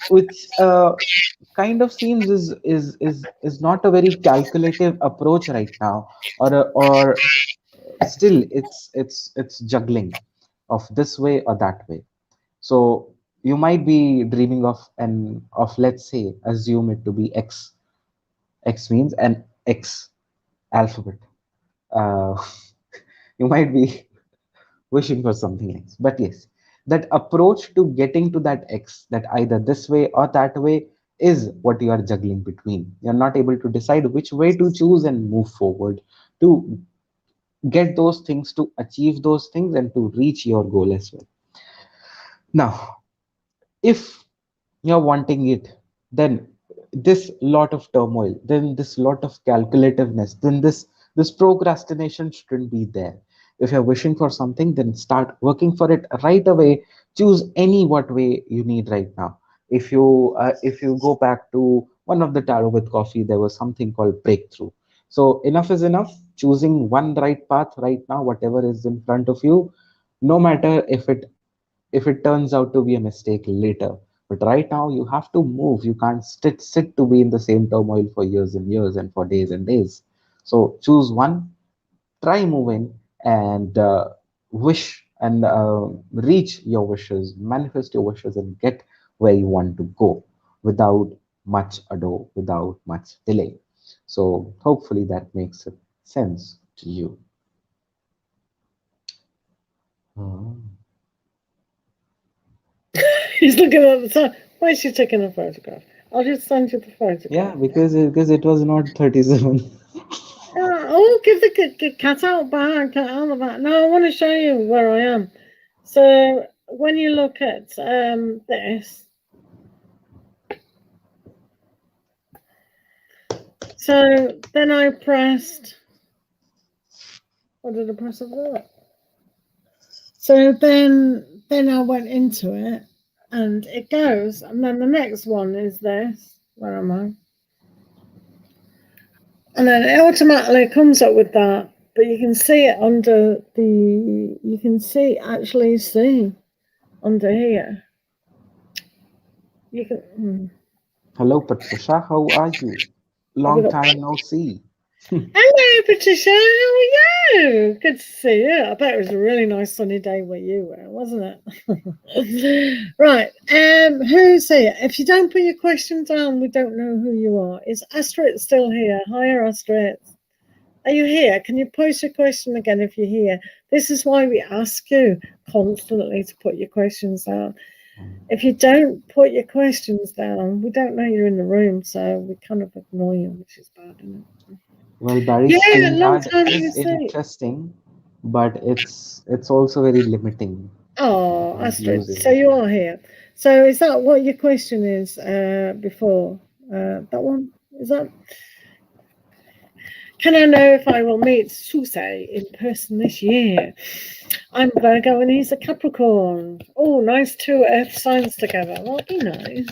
kind of seems is not a very calculative approach right now, or still it's juggling of this way or that way. So you might be dreaming of, let's say, assume it to be X. X means an X alphabet. Uh, you might be wishing for something else. But yes, that approach to getting to that X, that either this way or that way, is what you are juggling between. You're not able to decide which way to choose and move forward to get those things, to achieve those things, and to reach your goal as well. Now, if you're wanting it, then this lot of turmoil, then this lot of calculativeness, then this procrastination shouldn't be there. If you're wishing for something, then start working for it right away. Choose any what way you need right now. If you go back to one of the tarot with coffee, there was something called breakthrough. So enough is enough. Choosing one right path right now, whatever is in front of you, no matter if it turns out to be a mistake later. But right now, you have to move. You can't sit to be in the same turmoil for years and years and for days and days. So choose one, try moving, and wish and reach your wishes, manifest your wishes, and get where you want to go without much ado, without much delay. So hopefully that makes sense to you. Hmm. He's looking at the time. Why is she taking a photograph? I'll just send you the Yeah, photograph. because it was not 37. Oh, give the cat out back, cat out the back. No, I want to show you where I am. So when you look at this, so then I pressed. What did I press over there? So then I went into it, and it goes, and then the next one is this. Where am I? And then it automatically comes up with that, but you can see it under the. You can actually see under here. You can. Hello, Patricia. How are you? Have we Long got? time no see. Hello, Patricia. How are you? Good to see you. I bet it was a really nice sunny day where you were, wasn't it? Right. Who's here? If you don't put your question down, we don't know who you are. Is Astrid still here? Hiya, Astrid. Are you here? Can you post your question again if you're here? This is why we ask you constantly to put your questions down. If you don't put your questions down, we don't know you're in the room, so we kind of ignore you, which is bad, isn't it? Well, Barry's Yeah, long StreamYard time no is see. interesting, but it's also very limiting. Oh, Don't Astrid, use so it. you are here. So is that what your question is before? That one? Is that? Can I know if I will meet Suse in person this year? I'm Virgo and he's a Capricorn. Oh, nice two earth signs together. That'll be nice.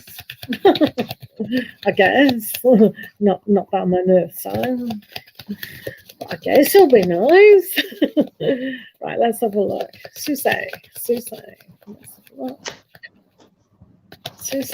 I guess. Not that I'm an earth sign. But I guess it'll be nice. Right, let's have a look. Suse. Let's have a look. Suse.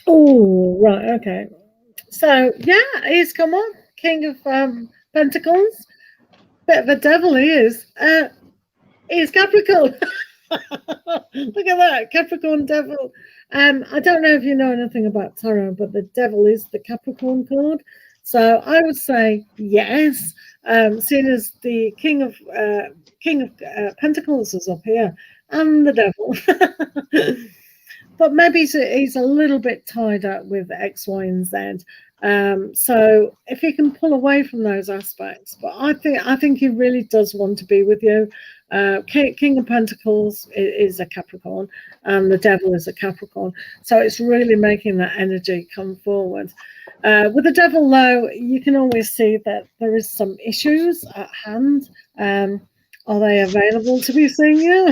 Oh, right, okay. So yeah, he's come on, King of Pentacles. Bit of a devil he is. He's Capricorn. Look at that, Capricorn devil. I don't know if you know anything about tarot, but the devil is the Capricorn card. So I would say yes. Seeing as the King of Pentacles is up here, and the devil. But maybe he's a little bit tied up with X, Y, and Z. So if he can pull away from those aspects, but I think he really does want to be with you. King of Pentacles is a Capricorn, and the Devil is a Capricorn. So it's really making that energy come forward. With the Devil, though, you can always see that there is some issues at hand. Are they available to be seeing you?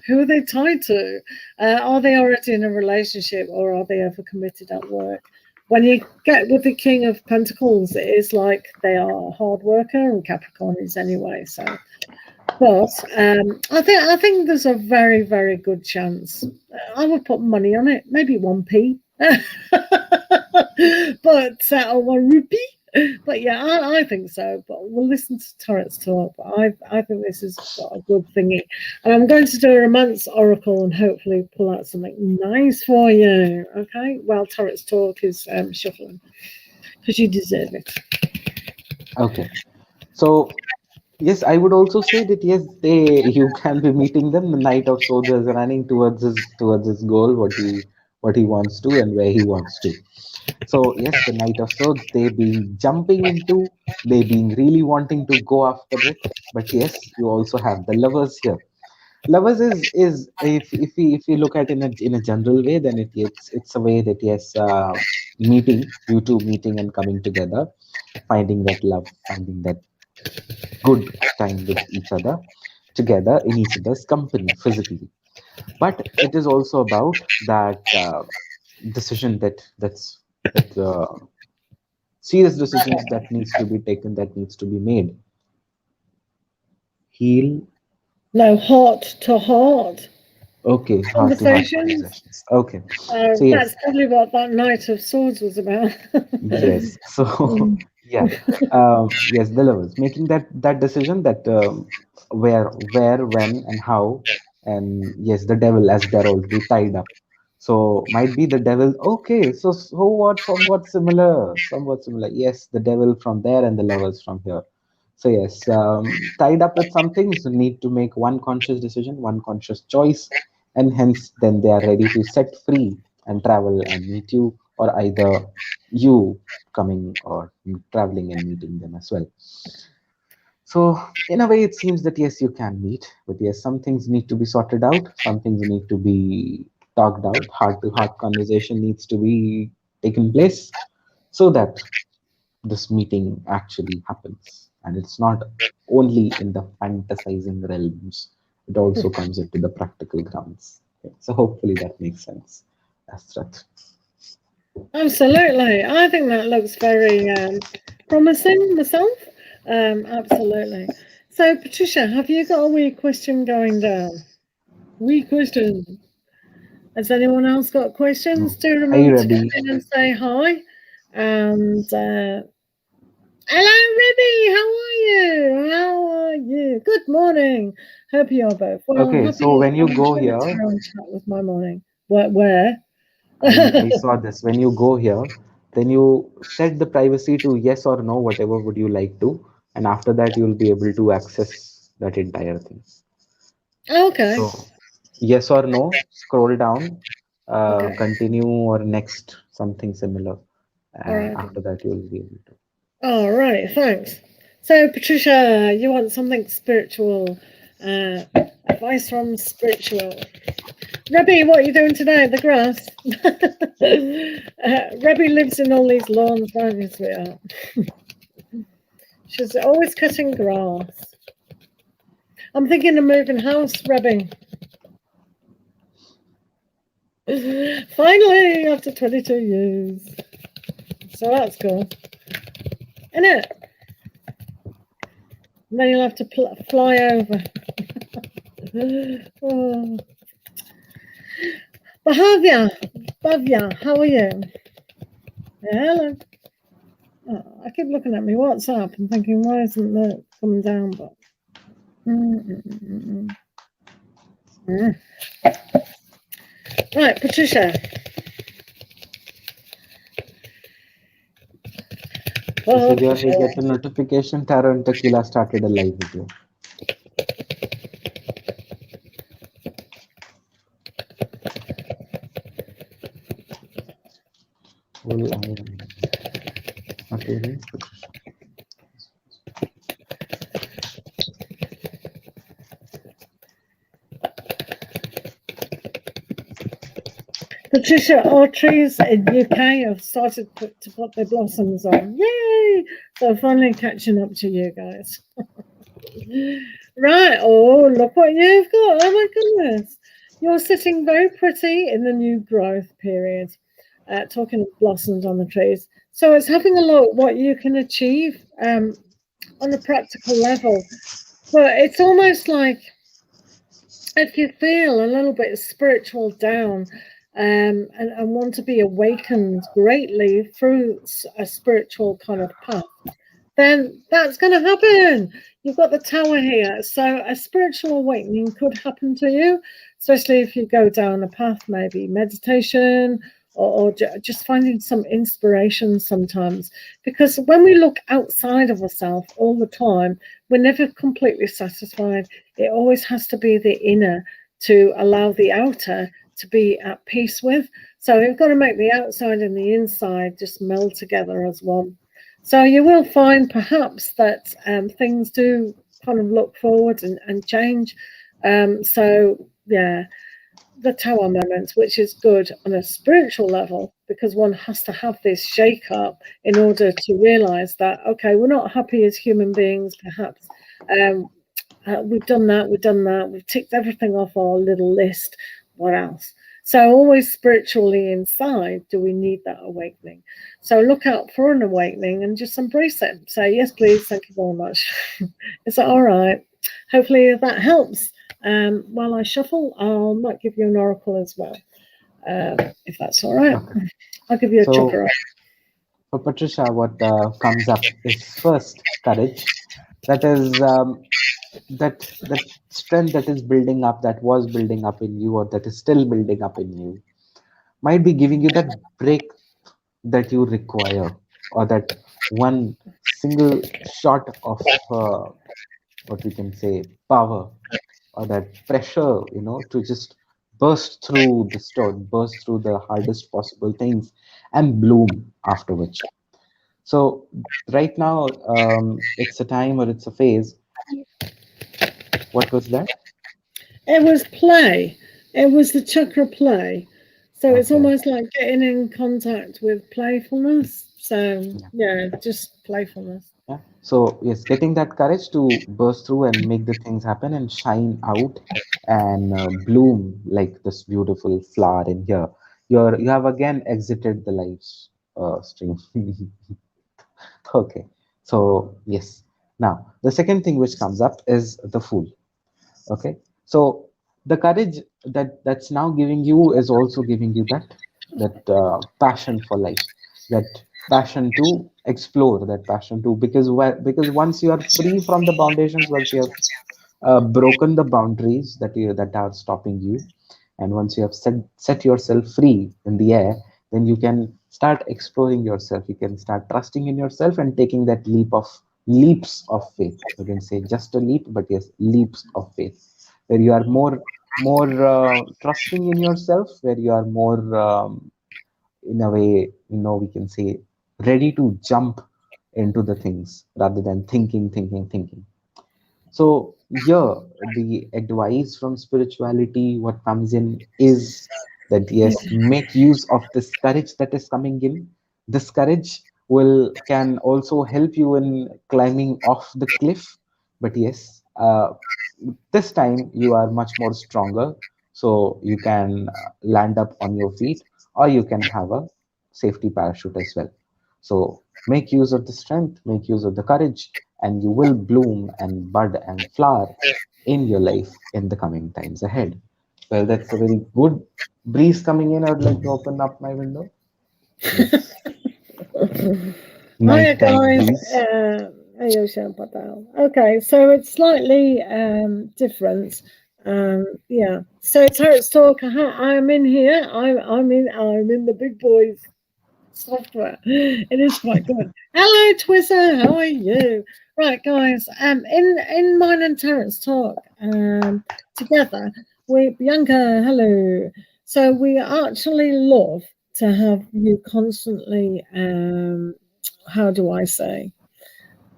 Who are they tied to? Are they already in a relationship, or are they overcommitted at work? When you get with the King of Pentacles, it is like they are a hard worker, and Capricorn is anyway. So, but I think there's a very, very good chance. I would put money on it, maybe 1p, but or 1 rupee. But yeah, I think so. But we'll listen to Tarot's talk. But I think this has got a good thingy. And I'm going to do a romance oracle and hopefully pull out something nice for you. Okay? While Tarot's talk is shuffling. Because you deserve it. Okay. So yes, I would also say that yes, they you can be meeting them. The Knight of Swords is running towards his goal, what he wants to and where he wants to. So yes, the Knight of Swords, they being jumping into, they being really wanting to go after it. But yes, you also have the lovers here. Lovers is if we look at in a general way, then it's a way that yes, meeting you two meeting and coming together, finding that love, finding that good time with each other, together in each other's company physically. But it is also about that decision that serious decisions that needs to be taken, that needs to be made. Heal No, heart to heart Okay, heart to heart conversations. conversations. Okay, so That's yes, probably what that Knight of Swords was about. yes. So Mm. yeah, yes, the levels making that decision that where, when, and how, and yes, the devil as they're already tied up. So might be the devil. Okay, so what? Somewhat similar. Yes, the devil from there and the lovers from here. So yes, tied up with something, so need to make one conscious decision, one conscious choice, and hence then they are ready to set free and travel and meet you, or either you coming or traveling and meeting them as well. So in a way, it seems that yes, you can meet, but yes, some things need to be sorted out, some things need to be talked out, heart to heart conversation needs to be taken place so that this meeting actually happens. And it's not only in the fantasizing realms, it also comes into the practical grounds. Okay, so hopefully that makes sense. Astrat. Absolutely. I think that looks very promising myself. Absolutely. So, Patricia, have you got a wee question going down? Wee question. Has anyone else got questions? Do Hi, remember to come Rabi. in and say hi. And hello, Ribby. How are you? How are you? Good morning. Hope you're both well. Okay, so Happy when you go enjoying the here, Tarot chat with my morning. Where? I saw this. When you go here, then you set the privacy to yes or no, whatever would you like to, and after that you'll be able to access that entire thing. Okay. So yes or no, scroll down, Okay. continue or next, something similar, All and right. after that you'll be able to. All right, thanks. So, Patricia, you want something spiritual, uh, advice from spiritual. Rebby, what are you doing today? The grass. Rebby lives in all these lawns, don't you, sweetheart? She's always cutting grass. I'm thinking of moving house, Rebby. Finally, after 22 years. So that's good, isn't it? And then you'll have to fly over. Oh. Bhavya, how are you? Yeah, hello. Oh, I keep looking at my WhatsApp and thinking, why isn't that coming down? But mm. Right, Patricia. She Oh, said, "Here, Patricia. I get a notification. Taro and Tequila started a live video." Well, I am not hearing Patricia. Patricia, our trees in UK have started to put their blossoms on. Yay! So finally catching up to you guys. Right. Oh, look what you've got. Oh my goodness. You're sitting very pretty in the new growth period. Talking of blossoms on the trees. So it's having a look what you can achieve on a practical level. But it's almost like if you feel a little bit spiritual down and want to be awakened greatly through a spiritual kind of path, then that's going to happen. You've got the tower here. So a spiritual awakening could happen to you, especially if you go down a path, maybe meditation or just finding some inspiration sometimes. Because when we look outside of ourselves all the time, we're never completely satisfied. It always has to be the inner to allow the outer to be at peace with. So we've got to make the outside and the inside just meld together as one. So you will find perhaps that things do kind of look forward and change. So yeah, the tower moment, which is good on a spiritual level, because one has to have this shake up in order to realize that, okay, we're not happy as human beings, perhaps. Um, we've done that, we've ticked everything off our little list. What else? So, always spiritually inside, do we need that awakening? So, look out for an awakening and just embrace it. Say, yes, please, thank you very much. Is that all right? Hopefully, that helps. While I shuffle, I might give you an oracle as well, if that's all right. Okay. I'll give you a So chakra. for Patricia, what comes up is first courage. That is that strength that is building up, that was building up in you, or that is still building up in you, might be giving you that break that you require, or that one single shot of what we can say power, or that pressure, to just burst through the storm, burst through the hardest possible things, and bloom afterwards. So right now, it's a time, or it's a phase. What was that? It was play. It was the chakra play. So it's Okay. almost like getting in contact with playfulness. So Yeah. yeah, just playfulness. Yeah. So yes, getting that courage to burst through and make the things happen and shine out and bloom like this beautiful flower in here. You have again exited the live stream. Okay. So yes. Now the second thing which comes up is the fool. Okay. So the courage that's now giving you is also giving you that passion for life, that passion to explore, that passion to, because once you are free from the foundations, once you have broken the boundaries that are stopping you, and once you have set yourself free in the air, then you can start exploring yourself, you can start trusting in yourself and taking that leaps of faith. You can say just a leap, but yes, leaps of faith, where you are more trusting in yourself, where you are more in a way, we can say, ready to jump into the things rather than thinking. So here, the advice from spirituality, what comes in is that yes, make use of this courage that is coming in. This courage will can also help you in climbing off the cliff. But yes, this time you are much more stronger, so you can land up on your feet, or you can have a safety parachute as well. So make use of the strength, make use of the courage, and you will bloom and bud and flower in your life in the coming times ahead. Well, that's a very good breeze coming in. I would like to open up my window. That's Hiya nighttime guys. breeze. Ayosha Patel. Okay, so it's slightly different. Yeah. So Tarot's Talk. I'm in here. I'm in the big boys software. It is quite good. Hello, Twitter. How are you? Right, guys. In mine and Terence talk. Together, we Bianca. Hello. So we actually love to have you constantly. How do I say?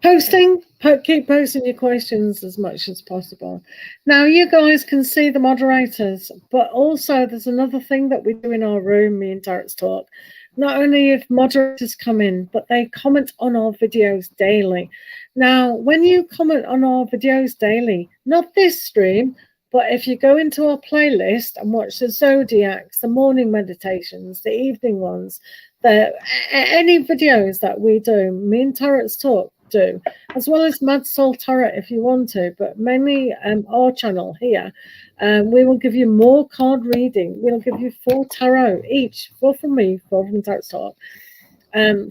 Keep posting your questions as much as possible. Now, you guys can see the moderators, but also there's another thing that we do in our room, me and Tarot's Talk. Not only if moderators come in, but they comment on our videos daily. Now, when you comment on our videos daily, not this stream, but if you go into our playlist and watch the zodiacs, the morning meditations, the evening ones, any videos that we do, me and Tarot's Talk do, as well as Mad Soul Tarot if you want to, but mainly our channel here. We will give you more card reading. We'll give you 4 tarot each, 4 from me, 4 from Tarot's Talk,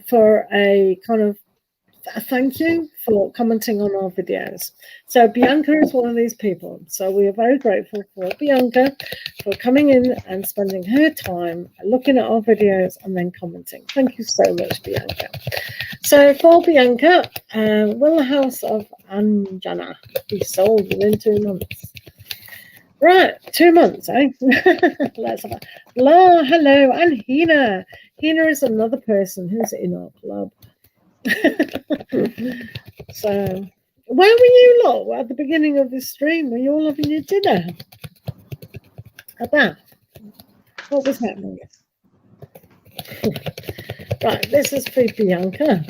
for a kind of thank you for commenting on our videos. So Bianca is one of these people. So we are very grateful for Bianca for coming in and spending her time looking at our videos and then commenting. Thank you so much, Bianca. So for Bianca, will the house of Anjana be sold within 2 months? Right, 2 months, eh? Let's have a La, hello, and Hina. Hina is another person who's in our club. So, where were you lot at the beginning of this stream? Were you all having your dinner? At that? What was happening? Right, this is for Bianca.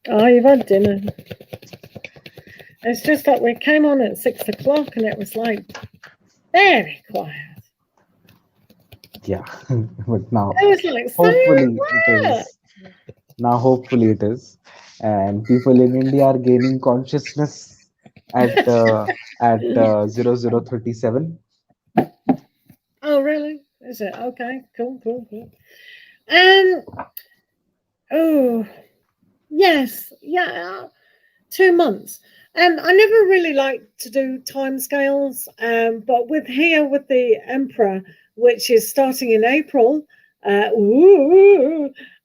Oh, you've had dinner. It's just that we came on at 6 o'clock and it was like very quiet. Yeah, but now It was like so hopefully it quiet. is. Now hopefully it is, and people in India are gaining consciousness at 0037. Oh, really? Is it? Okay, cool, cool, cool. Um, oh, yes, yeah, 2 months. I never really liked to do timescales, but with the Emperor, which is starting in April,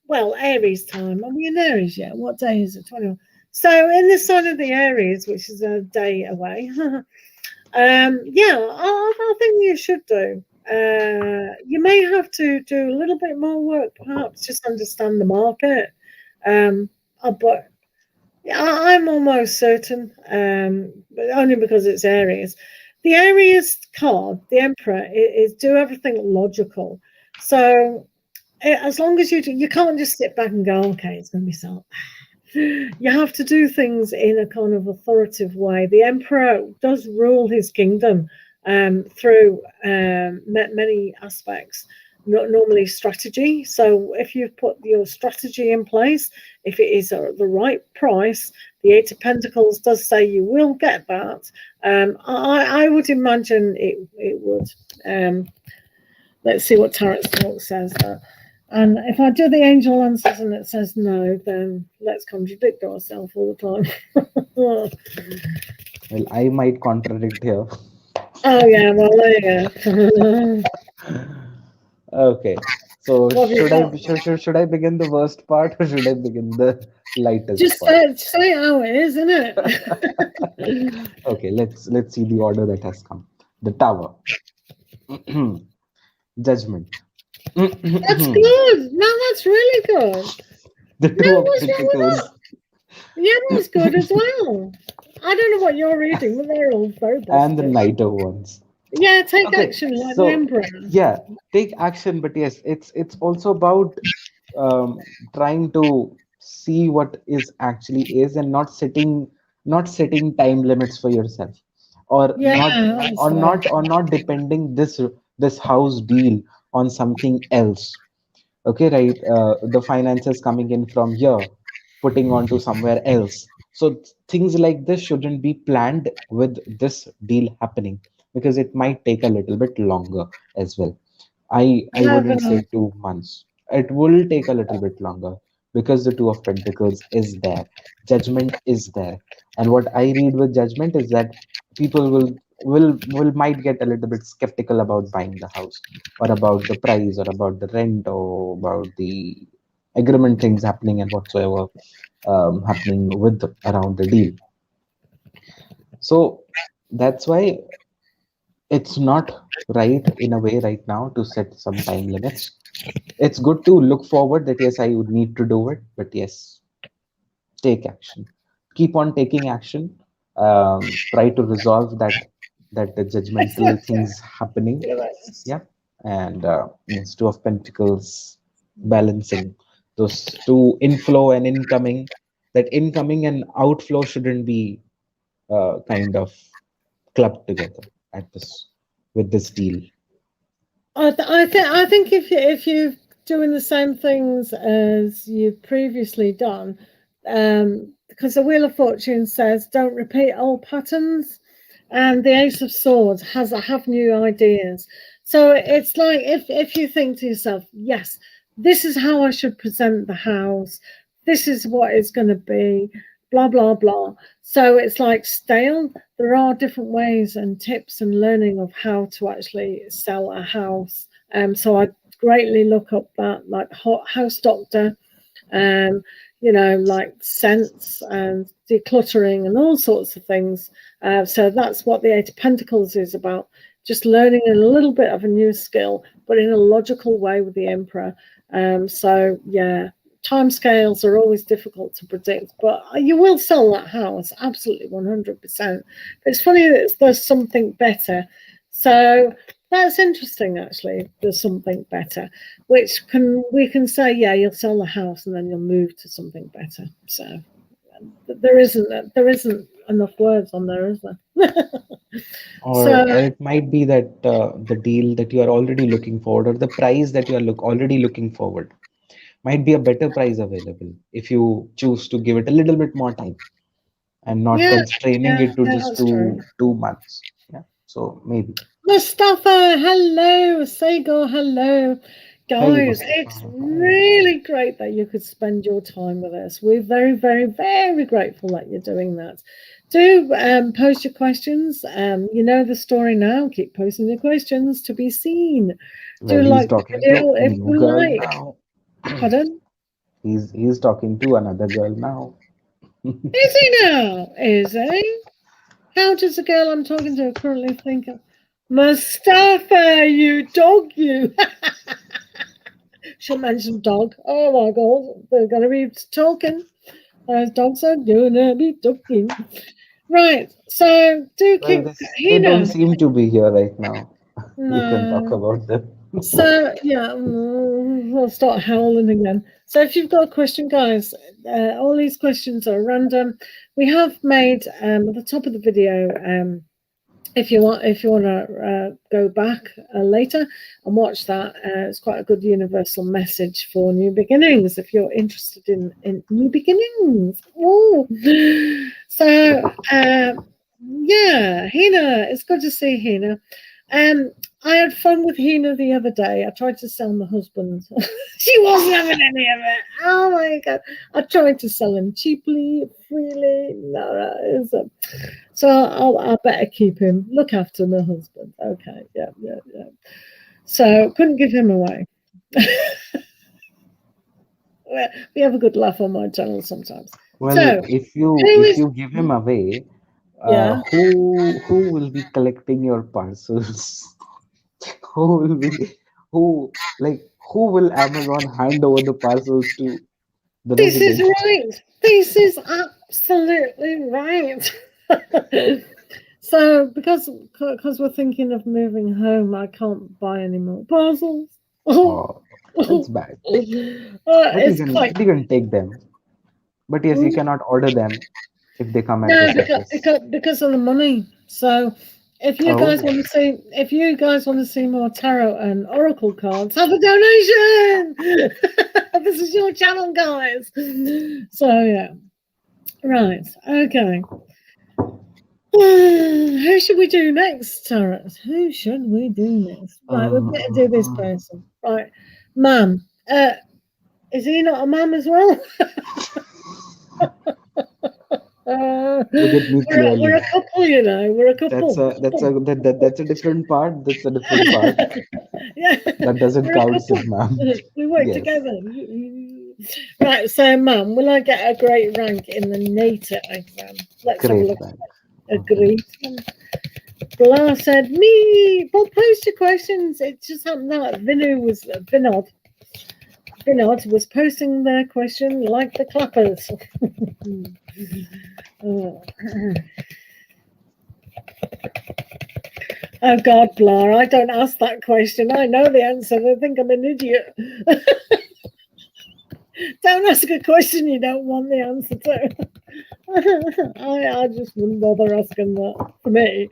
well, Aries time. Are we in Aries yet? What day is it? 21. So in the sign of the Aries, which is a day away, yeah, I think you should do. You may have to do a little bit more work, perhaps just understand the market. But I'm almost certain, but only because it's Aries. The Aries card, the Emperor, is do everything logical. So as long as you can't just sit back and go, okay, it's going to be sold. You have to do things in a kind of authoritative way. The emperor does rule his kingdom through many aspects, not normally strategy. So if you've put your strategy in place, if it is at the right price, the Eight of Pentacles does say you will get that. I would imagine it would. Let's see what Tarot's Talk says there. And if I do the angel answers and it says no, then let's contradict ourselves all the time. Well, I might contradict here. Oh yeah, well there you go. Okay, so What have you got? should I begin the worst part or should I begin the lightest Just part? say how it is, isn't it? Okay, let's see the order that has come. The Tower, Judgment, That's the good. No, that's really good. Two No, of what's wrong with Pentacles, that? Yeah, that's good as well. I don't know what you're reading, but they're all very and the positive. Knight of Wands. Yeah, take Okay, action like the so emperor. yeah, take action, but yes, it's also about trying to see what is actually is and not setting time limits for yourself, or Yeah, not that's right. or not depending this house deal on something else. Okay, right, the finances coming in from here putting on to somewhere else. So things like this shouldn't be planned with this deal happening, because it might take a little bit longer as well. I Never wouldn't say know. 2 months. It will take a little bit longer because the Two of Pentacles is there, Judgment is there, and what I read with Judgment is that people will might get a little bit skeptical about buying the house, or about the price, or about the rent, or about the agreement things happening and whatsoever happening with around the deal. So that's why it's not right in a way right now to set some time limits. It's good to look forward that yes, I would need to do it, but yes, take action. Keep on taking action. Try to resolve that the judgmental things happening. Yeah, and yes, Two of Pentacles, balancing those two, inflow and incoming. That incoming and outflow shouldn't be kind of clubbed together at this with this deal. I think if you're doing the same things as you've previously done, because the Wheel of Fortune says don't repeat old patterns, and the Ace of Swords has have new ideas. So it's like if you think to yourself, yes, this is how I should present the house, this is what it's going to be, blah blah blah. So it's like stale. There are different ways and tips and learning of how to actually sell a house. So I greatly look up that, like House Doctor, um, like scents and decluttering and all sorts of things. So that's what the Eight of Pentacles is about. Just learning a little bit of a new skill, but in a logical way with the Emperor. So yeah, timescales are always difficult to predict, but you will sell that house, absolutely 100%. But it's funny that there's something better. So that's interesting, actually. There's something better, which we can say, yeah, you'll sell the house and then you'll move to something better. So there isn't enough words on there, is there? or So it might be that the deal that you are already looking forward, or the price that you are already looking forward, might be a better price available if you choose to give it a little bit more time and not yeah, constraining yeah, it to yeah, just that's true. 2 months. Yeah, so maybe. Mustafa, hello. Sego, hello. Hey, Guys, Mustafa. it's Hi. really great that you could spend your time with us. We're very, very, very grateful that you're doing that. Do post your questions. You know the story now. Keep posting your questions to be seen. Do Well, he's like the talking to video if new you girl like. now. Pardon? He's talking to another girl now. Is he now? Is he? How does the girl I'm talking to currently think of? Mustafa, you dog, you. She'll mention dog. Oh my god, they're gonna be talking. Those dogs are gonna be talking. Right. So do Well, keep they don't Hina. seem to be here right now. You can talk No. about them. So yeah, I'll start howling again. So if you've got a question, guys, all these questions are random. We have made at the top of the video. If you want to go back later and watch that, it's quite a good universal message for new beginnings if you're interested in new beginnings. Ooh. So yeah, Hina, it's good to see Hina. I had fun with Hina the other day. I tried to sell my husband. She wasn't having any of it. Oh my god! I tried to sell him cheaply, freely. No, it was so I better keep him. Look after my husband. Okay, yeah. So couldn't give him away. We have a good laugh on my channel sometimes. Well, So who if is? you give him away, Yeah. who will be collecting your parcels? Who will be who like who will Amazon hand over the parcels to the This is resident? right. This is absolutely right. So because we're thinking of moving home, I can't buy any more parcels. Oh, that's bad. It's quite But you can take them. But yes, you cannot order them if they come at no, this address. because of the money. So Oh, if you guys want to see more tarot and oracle cards, have a donation. This is your channel, guys. So yeah, right, okay. Who should we do next, Tarot? Who should we do next? Right, we're going to do this uh, person. Right, Mum. Is he not a mum as well? look at me We're a clearly. couple, you know. We're a couple. That's a different part. That's a different part. Yeah, That doesn't we're a count, couple. ma'am. We work Yes, together. Right, so Mum, will I get a great rank in the NATO exam? Let's have a great look. rank. Okay. Agreed. Blah said, me. Well, post your questions. It just happened that Vinod was posting their question like the clappers. Oh. Oh God, Blah, I don't ask that question. I know the answer. They think I'm an idiot. Don't ask a question you don't want the answer to. I just wouldn't bother asking that for me.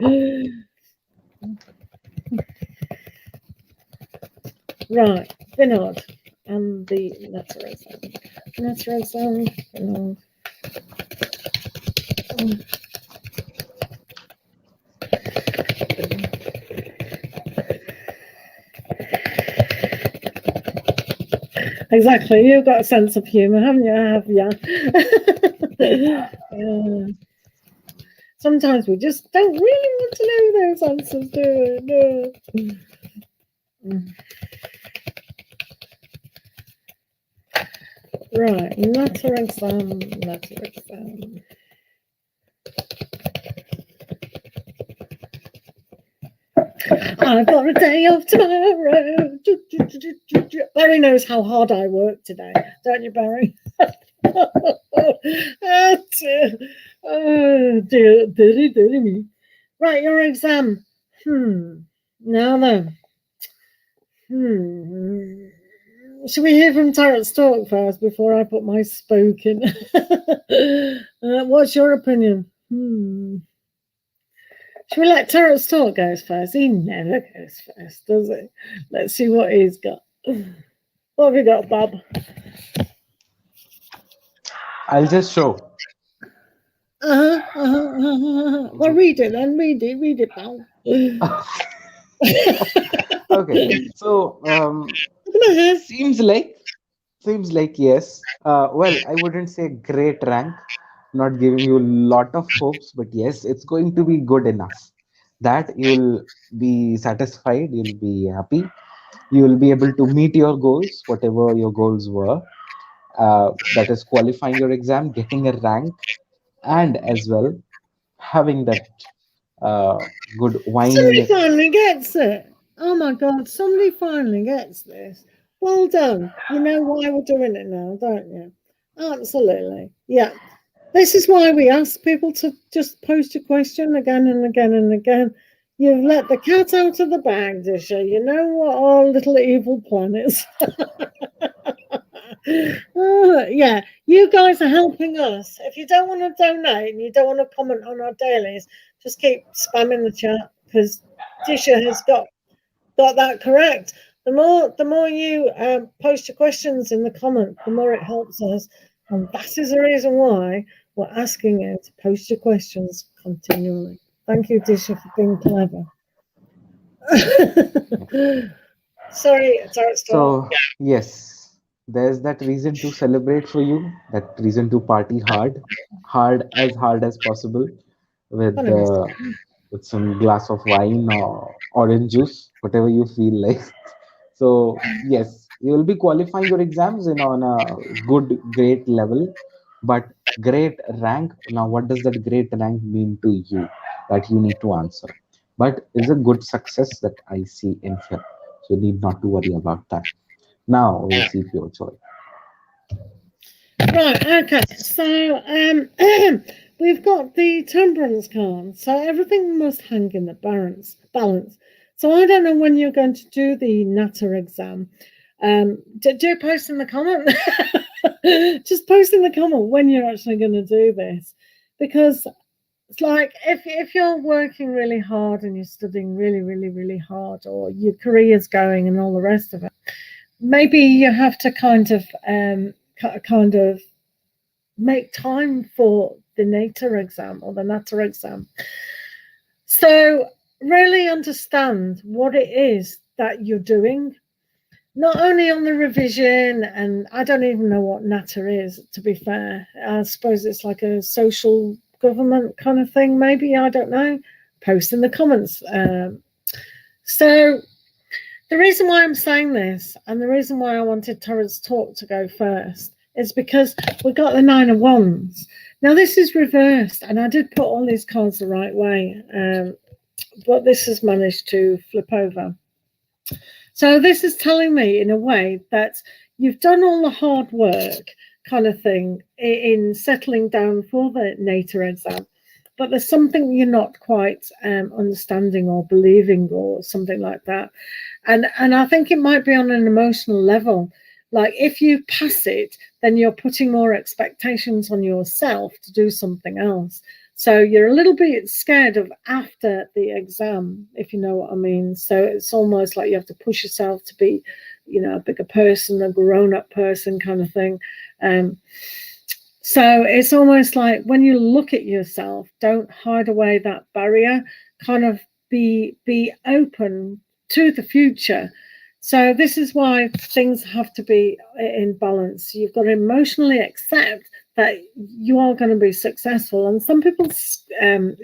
Right, Vinod and the letter exam. Vinod. Exactly. You've got a sense of humour, haven't you? I have, yeah. Sometimes we just don't really want to know those answers, do we? No. Right, letter exam. I've got a day off tomorrow. Barry knows how hard I work today, don't you, Barry? Oh, dear me. Right, your exam. Now then. Should we hear from Tarot's talk first before I put my spoke in? What's your opinion? Should we let Tarot's talk goes first? He never goes first, does he? Let's see what he's got. What have you got, Bob? I'll just show. Well, read it then. Read it, pal. Okay, so seems like yes. Well, I wouldn't say great rank, not giving you a lot of hopes, but yes, it's going to be good enough that you'll be satisfied, you'll be happy, you will be able to meet your goals, whatever your goals were. That is qualifying your exam, getting a rank, and as well having that good Somebody wine. finally gets it. Oh my God, somebody finally gets this. Well done. You know why we're doing it now, don't you? Absolutely. Yeah. This is why we ask people to just post a question again and again and again. You've let the cat out of the bag, Disha. You know what our little evil plan is. Yeah, you guys are helping us. If you don't want to donate and you don't want to comment on our dailies, just keep spamming the chat because Disha has got that correct. The more you post your questions in the comment, the more it helps us, and that is the reason why we're asking you to post your questions continually. Thank you, Disha, for being clever. Sorry, start. So, yes, there's that reason to celebrate for you, that reason to party hard as possible, with Funny, with some glass of wine or orange juice, whatever you feel like. So, yes, you will be qualifying your exams in on a good, great level, but great rank. Now, what does that great rank mean to you? That you need to answer. But is a good success that I see in here. So you need not to worry about that. Now we'll see pure joy. Right, okay. So we've got the temperance card. So everything must hang in the balance. So I don't know when you're going to do the Natter exam. Do post in the comment. Just post in the comment when you're actually going to do this, because it's like if you're working really hard and you're studying really, really, really hard, or your career's going and all the rest of it, maybe you have to kind of make time for the Natter exam or the Natter exam. So really understand what it is that you're doing, not only on the revision, and I don't even know what Natter is, to be fair. I suppose it's like a social government kind of thing, maybe, I don't know. Post in the comments. So the reason why I'm saying this, and the reason why I wanted Tarot's talk to go first, is because we got the Nine of Wands. Now this is reversed, and I did put all these cards the right way, but this has managed to flip over. So this is telling me, in a way, that you've done all the hard work kind of thing in settling down for the Natter exam, but there's something you're not quite understanding or believing or something like that. And I think it might be on an emotional level. Like if you pass it, then you're putting more expectations on yourself to do something else. So you're a little bit scared of after the exam, if you know what I mean. So it's almost like you have to push yourself to be, a bigger person, a grown-up person kind of thing. So it's almost like when you look at yourself, don't hide away that barrier, kind of be open to the future. So this is why things have to be in balance. You've got to emotionally accept that you are going to be successful. And some people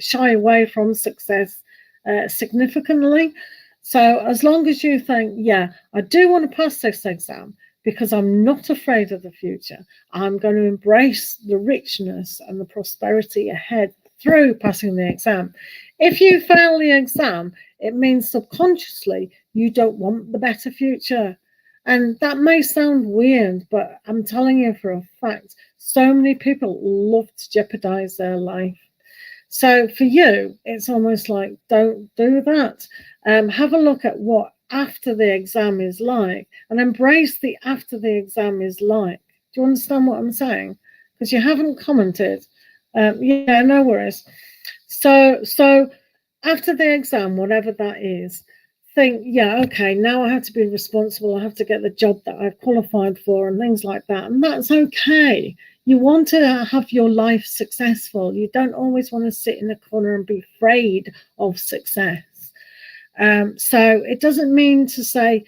shy away from success significantly. So as long as you think, yeah, I do want to pass this exam because I'm not afraid of the future. I'm going to embrace the richness and the prosperity ahead through passing the exam. If you fail the exam, it means subconsciously you don't want the better future. And that may sound weird, but I'm telling you for a fact, so many people love to jeopardize their life. So for you, it's almost like, don't do that. Have a look at what after the exam is like and embrace the after the exam is like. Do you understand what I'm saying? Because you haven't commented. Yeah, no worries. So after the exam, whatever that is, think, yeah, okay, now I have to be responsible. I have to get the job that I've qualified for and things like that. And that's okay. You want to have your life successful. You don't always want to sit in a corner and be afraid of success. So it doesn't mean to say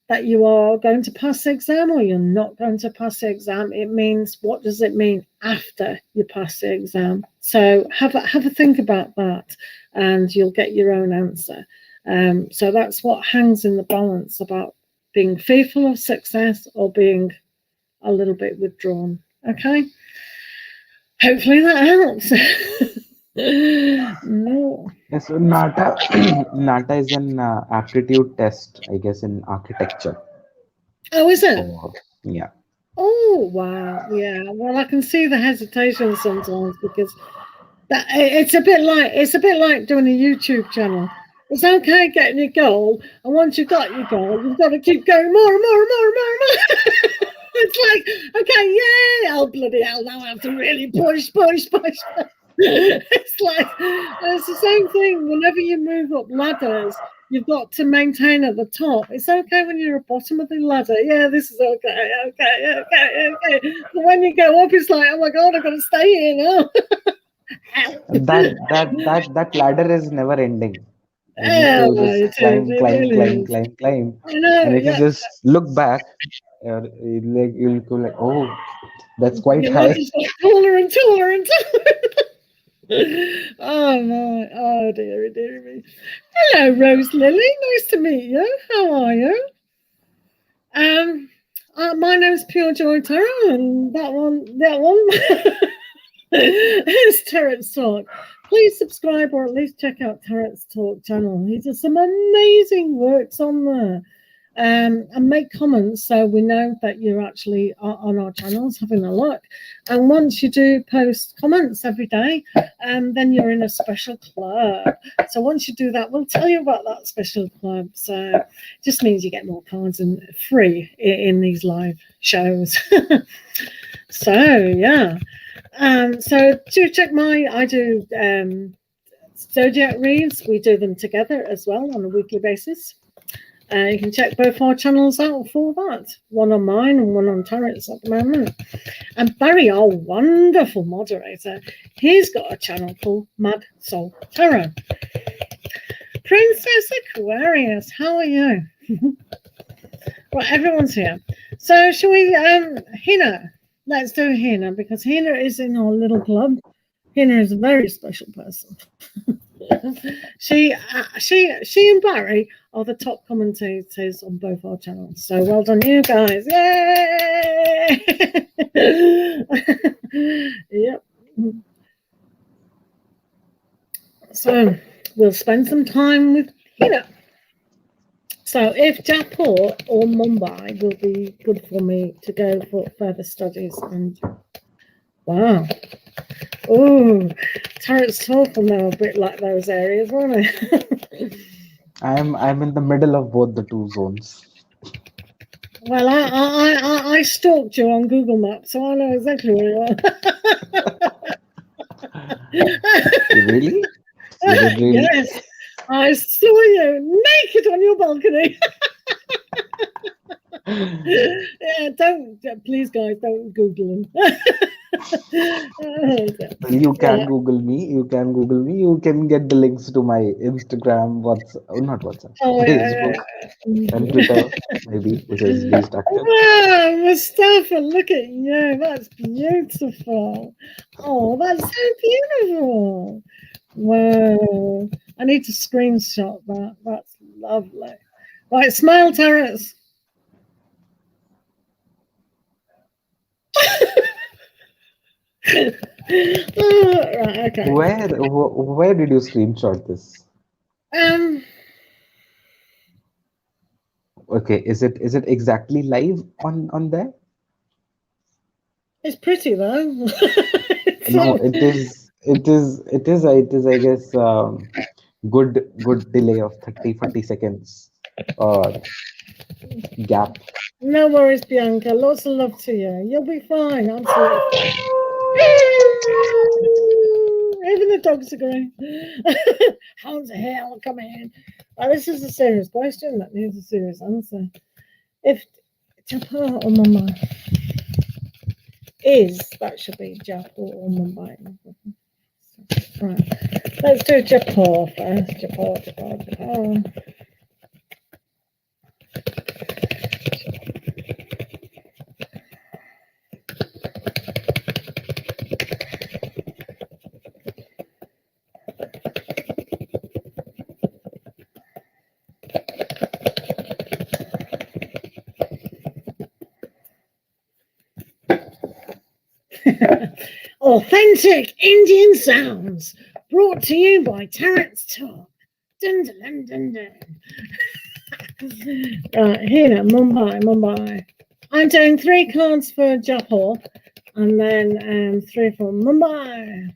that you are going to pass the exam or you're not going to pass the exam. It means, what does it mean after you pass the exam? So have a think about that, and you'll get your own answer. So that's what hangs in the balance about being fearful of success or being a little bit withdrawn. Okay. Hopefully that helps. No. Yes, so NATA NATA is an aptitude test, I guess, in architecture. Oh, is it? For yeah, Oh, wow. Yeah. Well, I can see the hesitation sometimes because that it's a bit like doing a YouTube channel. It's okay getting your goal, and once you've got your goal, you've got to keep going more and more and more and more and more. It's like, okay, yay! Oh bloody hell! Now I have to really push. It's like it's the same thing. Whenever you move up ladders, you've got to maintain at the top. It's okay when you're at the bottom of the ladder. Yeah, this is okay. But when you go up, it's like, oh my god, I've got to stay here now. that ladder is never ending. You need Yeah, to just it is. climb, It climb, really climb, is. climb, climb, I know. and if you Yeah, just look back, you'll go like, oh, that's quite your high. ladder's got taller and taller and taller. Oh my! Oh dear me. Hello, Rose Lily. Nice to meet you. How are you? Um, my name's Pure Joy Tarot, and that one is Tarot's Talk. Please subscribe or at least check out Tarot's Talk channel. He does some amazing works on there. And make comments so we know that you're actually on our channels having a look. And once you do post comments every day, then you're in a special club. So once you do that, we'll tell you about that special club. So it just means you get more cards and free in these live shows. So yeah. So do check I do zodiac reads. We do them together as well on a weekly basis. You can check both our channels out for that. One on mine and one on Tarot's at the moment. And Barry, our wonderful moderator, he's got a channel called Mad Soul Tarot. Princess Aquarius, how are you? Right, everyone's here. So shall we, Hina? Let's do Hina because Hina is in our little club. Hina is a very special person. she and Barry are the top commentators on both our channels. So well done, you guys! Yay! Yep. So we'll spend some time with Hina. So if Jaipur or Mumbai will be good for me to go for further studies, and wow. Oh, Tarot's Talk will know a bit like those areas, won't it? I'm in the middle of both the two zones. Well, I stalked you on Google Maps, so I know exactly where you are. Really? You did really? Yes, I saw you naked on your balcony. Yeah, please, guys, don't Google him. Well, you can Google me. You can Google me. You can get the links to my Instagram, not WhatsApp, Oh, Facebook, and Twitter, maybe, which is least active. Wow, Mustafa, look at you. That's beautiful. Oh, that's so beautiful. Wow. I need to screenshot that. That's lovely. Right, smile, Terrace. Right, okay. Where did you screenshot this? Um, Okay, is it exactly live on there? it's pretty though. No, it is, I guess, good delay of 30-40 seconds or gap. No worries, Bianca. Lots of love to you. You'll be fine. Absolutely. the dogs agree. Hounds of hell come in. This is a serious question that needs a serious answer. If Japan or Mumbai that should be Japan or Mumbai. Right. Let's do Japan first. Japan. Authentic Indian sounds brought to you by TAROTS Talk. Dun, dun, dun, dun. Right, here, Mumbai. I'm doing 3 cards for Jaipur and then 3 for Mumbai.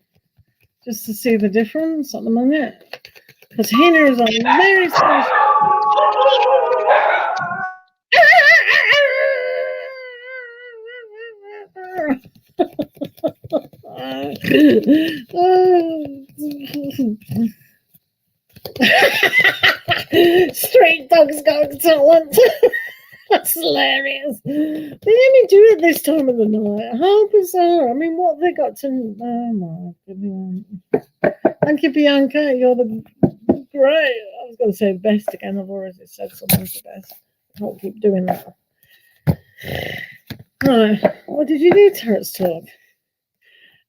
Just to see the difference at the minute. Because Hina is on very special. Street dogs got talent. That's hilarious. They only do it this time of the night. How bizarre. I mean, what have they got to... Oh, my goodness. Thank you, Bianca. You're the great. I was going to say best again. I've already said someone's the best. I can't keep doing that. Right. What did you do, TAROTS Talk?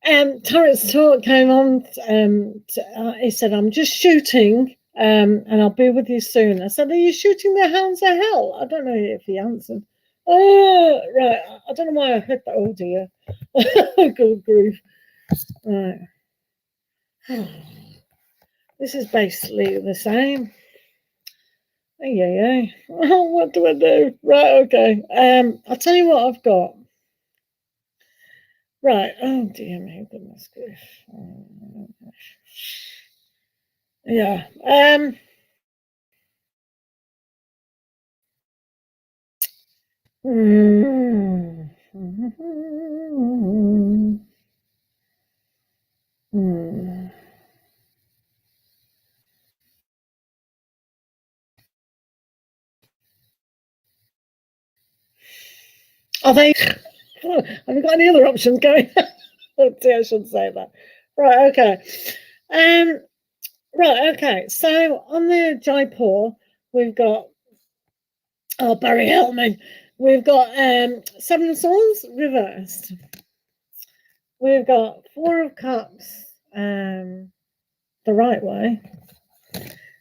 TAROTS Talk came on. He said, I'm just shooting. And I'll be with you soon. I said, are you shooting the hounds of hell? I don't know if he answered. Oh, right. I don't know why I heard that. Oh, dear. Good grief. Right. This is basically the same. Yeah. What do I do? Right, okay. I'll tell you what I've got. Right. Oh, dear me. Goodness grief. Yeah. Are they? Oh, have you got any other options going? I shouldn't say that. Right. Okay. Right. Okay. So on the Jaipur, we've got. Oh, Barry, help me. We've got 7 of Swords reversed. We've got 4 of Cups the right way.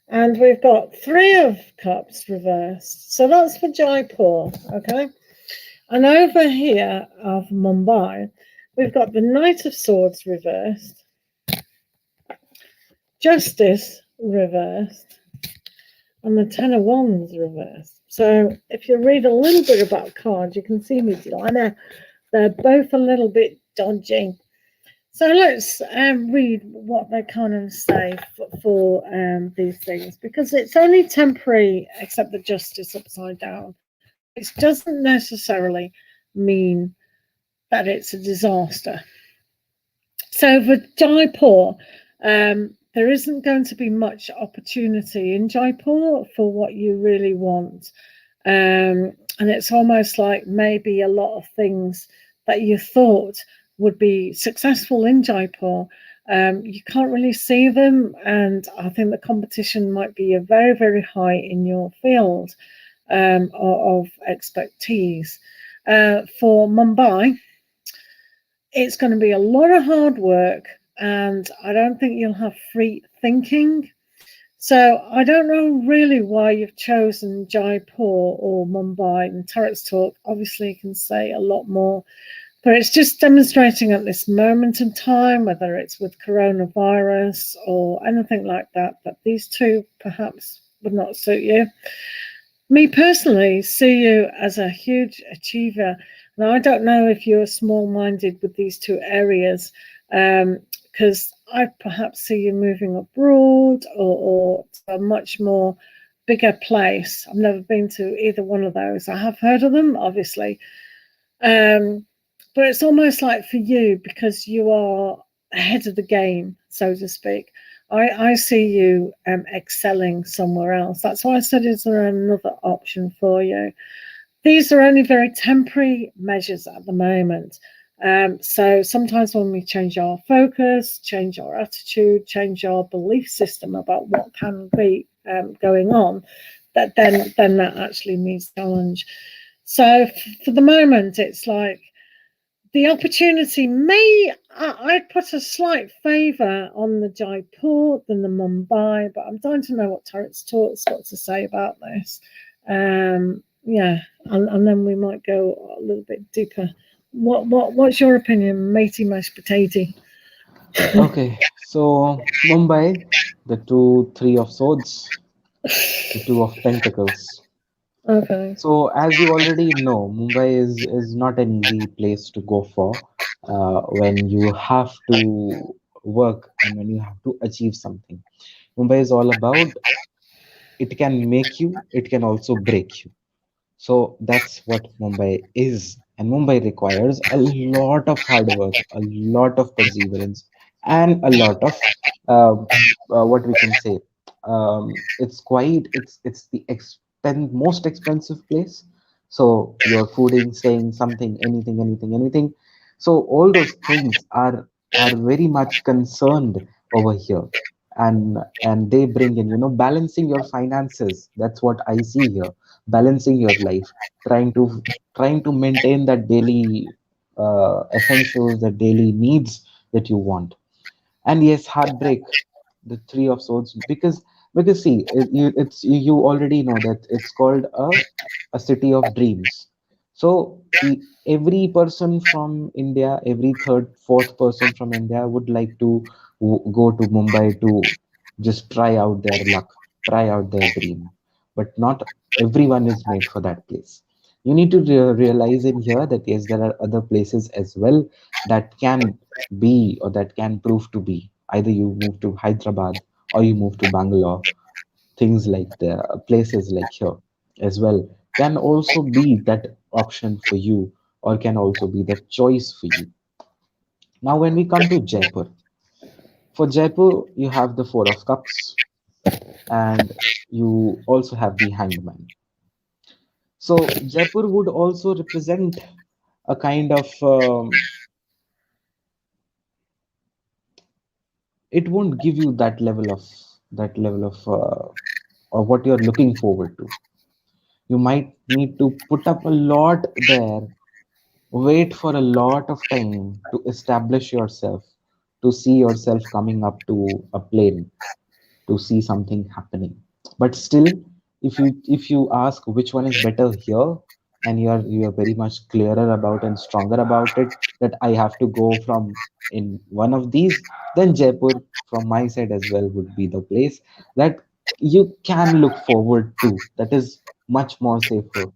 And we've got 3 of Cups reversed. So that's for Jaipur, okay? And over here of Mumbai, we've got the Knight of Swords reversed. Justice reversed. And the 10 of Wands reversed. So if you read a little bit about cards, you can see me. I know they're both a little bit dodgy. So let's read what they kind of say for these things, because it's only temporary, except the Justice upside down. It doesn't necessarily mean that it's a disaster. So for Jaipur, there isn't going to be much opportunity in Jaipur for what you really want. And it's almost like maybe a lot of things that you thought would be successful in Jaipur, you can't really see them. And I think the competition might be a very, very high in your field of expertise. For Mumbai, it's going to be a lot of hard work, and I don't think you'll have free thinking. So I don't know really why you've chosen Jaipur or Mumbai. And TAROTS Talk obviously can say a lot more, but it's just demonstrating at this moment in time, whether it's with coronavirus or anything like that, that these 2 perhaps would not suit you. Me personally see you as a huge achiever. Now, I don't know if you're small-minded with these 2 areas, because I perhaps see you moving abroad or to a much more bigger place. I've never been to either one of those. I have heard of them, obviously. But it's almost like for you, because you are ahead of the game, so to speak. I see you excelling somewhere else. That's why I said, is there another option for you? These are only very temporary measures at the moment. So sometimes when we change our focus, change our attitude, change our belief system about what can be going on, then that actually means challenge. So for the moment, it's like the opportunity may, I'd put a slight favour on the Jaipur than the Mumbai, but I'm dying to know what Tarot's got to say about this. Yeah, and then we might go a little bit deeper. What's your opinion, matey mashed potato? Okay, so Mumbai, the three of swords, the two of pentacles. Okay. So as you already know, Mumbai is not an easy place to go for when you have to work and when you have to achieve something. Mumbai is all about, it can make you, it can also break you. So that's what Mumbai is. And Mumbai requires a lot of hard work, a lot of perseverance, and a lot of uh, what we can say. It's the most expensive place. So you're fooding, staying, something, anything. So all those things are very much concerned over here, and they bring in, balancing your finances. That's what I see here, balancing your life, trying to maintain that daily essentials, the daily needs that you want. And yes, heartbreak, the three of swords, because see, you already know that it's called a city of dreams. So every person from India, every third, fourth person from India would like to go to Mumbai to just try out their luck, try out their dream. But not everyone is made for that place. You need to realize in here that yes, there are other places as well that can be, or that can prove to be. Either you move to Hyderabad or you move to Bangalore. Things like the places like here as well can also be that option for you, or can also be the choice for you. Now, when we come to Jaipur, for Jaipur, you have the Four of Cups and you also have the Hangman. So, Jaipur would also represent a kind of it won't give you that level of what you're looking forward to. You might need to put up a lot there, wait for a lot of time to establish yourself, to see yourself coming up to a plane, to see something happening. But still, if you ask which one is better here, and you are very much clearer about and stronger about it, that I have to go from in one of these, then Jaipur from my side as well would be the place that you can look forward to. That is much more safer.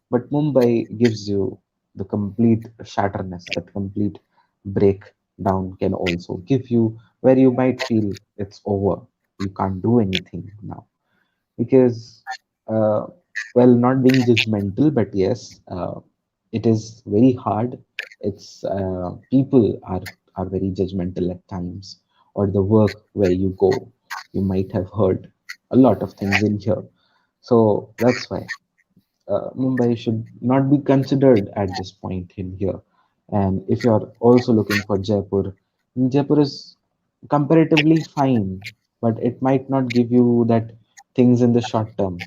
But Mumbai gives you the complete shatterness, that complete breakdown can also give you, where you might feel it's over, you can't do anything now. Because uh, well, not being judgmental, but yes, it is very hard. It's people are very judgmental at times, or the work where you go, you might have heard a lot of things in here. So that's why Mumbai should not be considered at this point in here. And if you're also looking for Jaipur, Jaipur is comparatively fine, but it might not give you that things in the short term.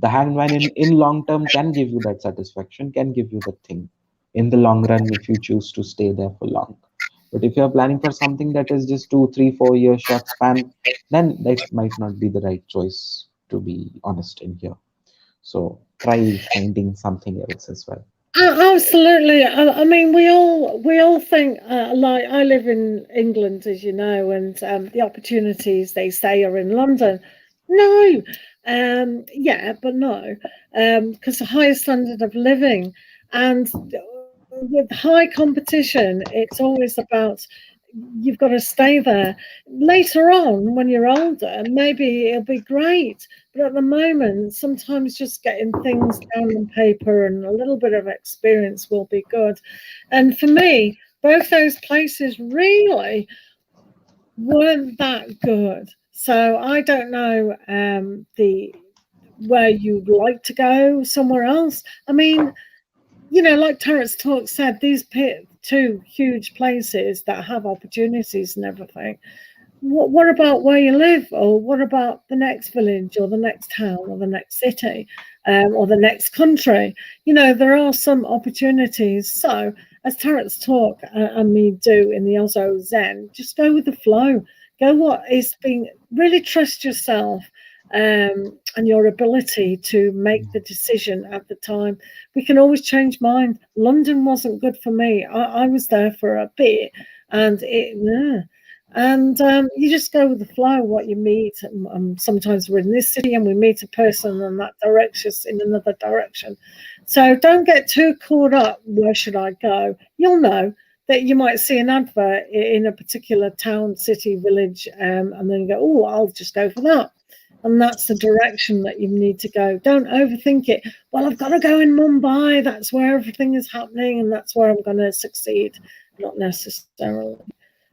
The hangman in long term can give you that satisfaction, can give you that thing in the long run if you choose to stay there for long. But if you're planning for something that is just 2, 3, 4 year short span, then that might not be the right choice, to be honest in here. So try finding something else as well. Absolutely. I mean, we all think like I live in England, as you know, and the opportunities they say are in London. No, yeah, but no, because the highest standard of living, and with high competition, it's always about you've got to stay there. Later on, when you're older, maybe it'll be great. But at the moment, sometimes just getting things down on paper and a little bit of experience will be good. And for me, both those places really weren't that good. So I don't know the where you'd like to go somewhere else. I mean, like Tarot's Talk said, these two huge places that have opportunities and everything. What about where you live, or what about the next village, or the next town, or the next city, or the next country? There are some opportunities. So, as Tarot's Talk and me do in the Ozo Zen, just go with the flow. Go what is being. Really trust yourself and your ability to make the decision at the time. We can always change mind. London wasn't good for me. I was there for a bit, and you just go with the flow, what you meet. Sometimes we're in this city and we meet a person and that directs us in another direction. So don't get too caught up. Where should I go? You'll know that you might see an advert in a particular town, city, village, and then you go, oh, I'll just go for that. And that's the direction that you need to go. Don't overthink it. Well, I've got to go in Mumbai. That's where everything is happening and that's where I'm going to succeed. Not necessarily.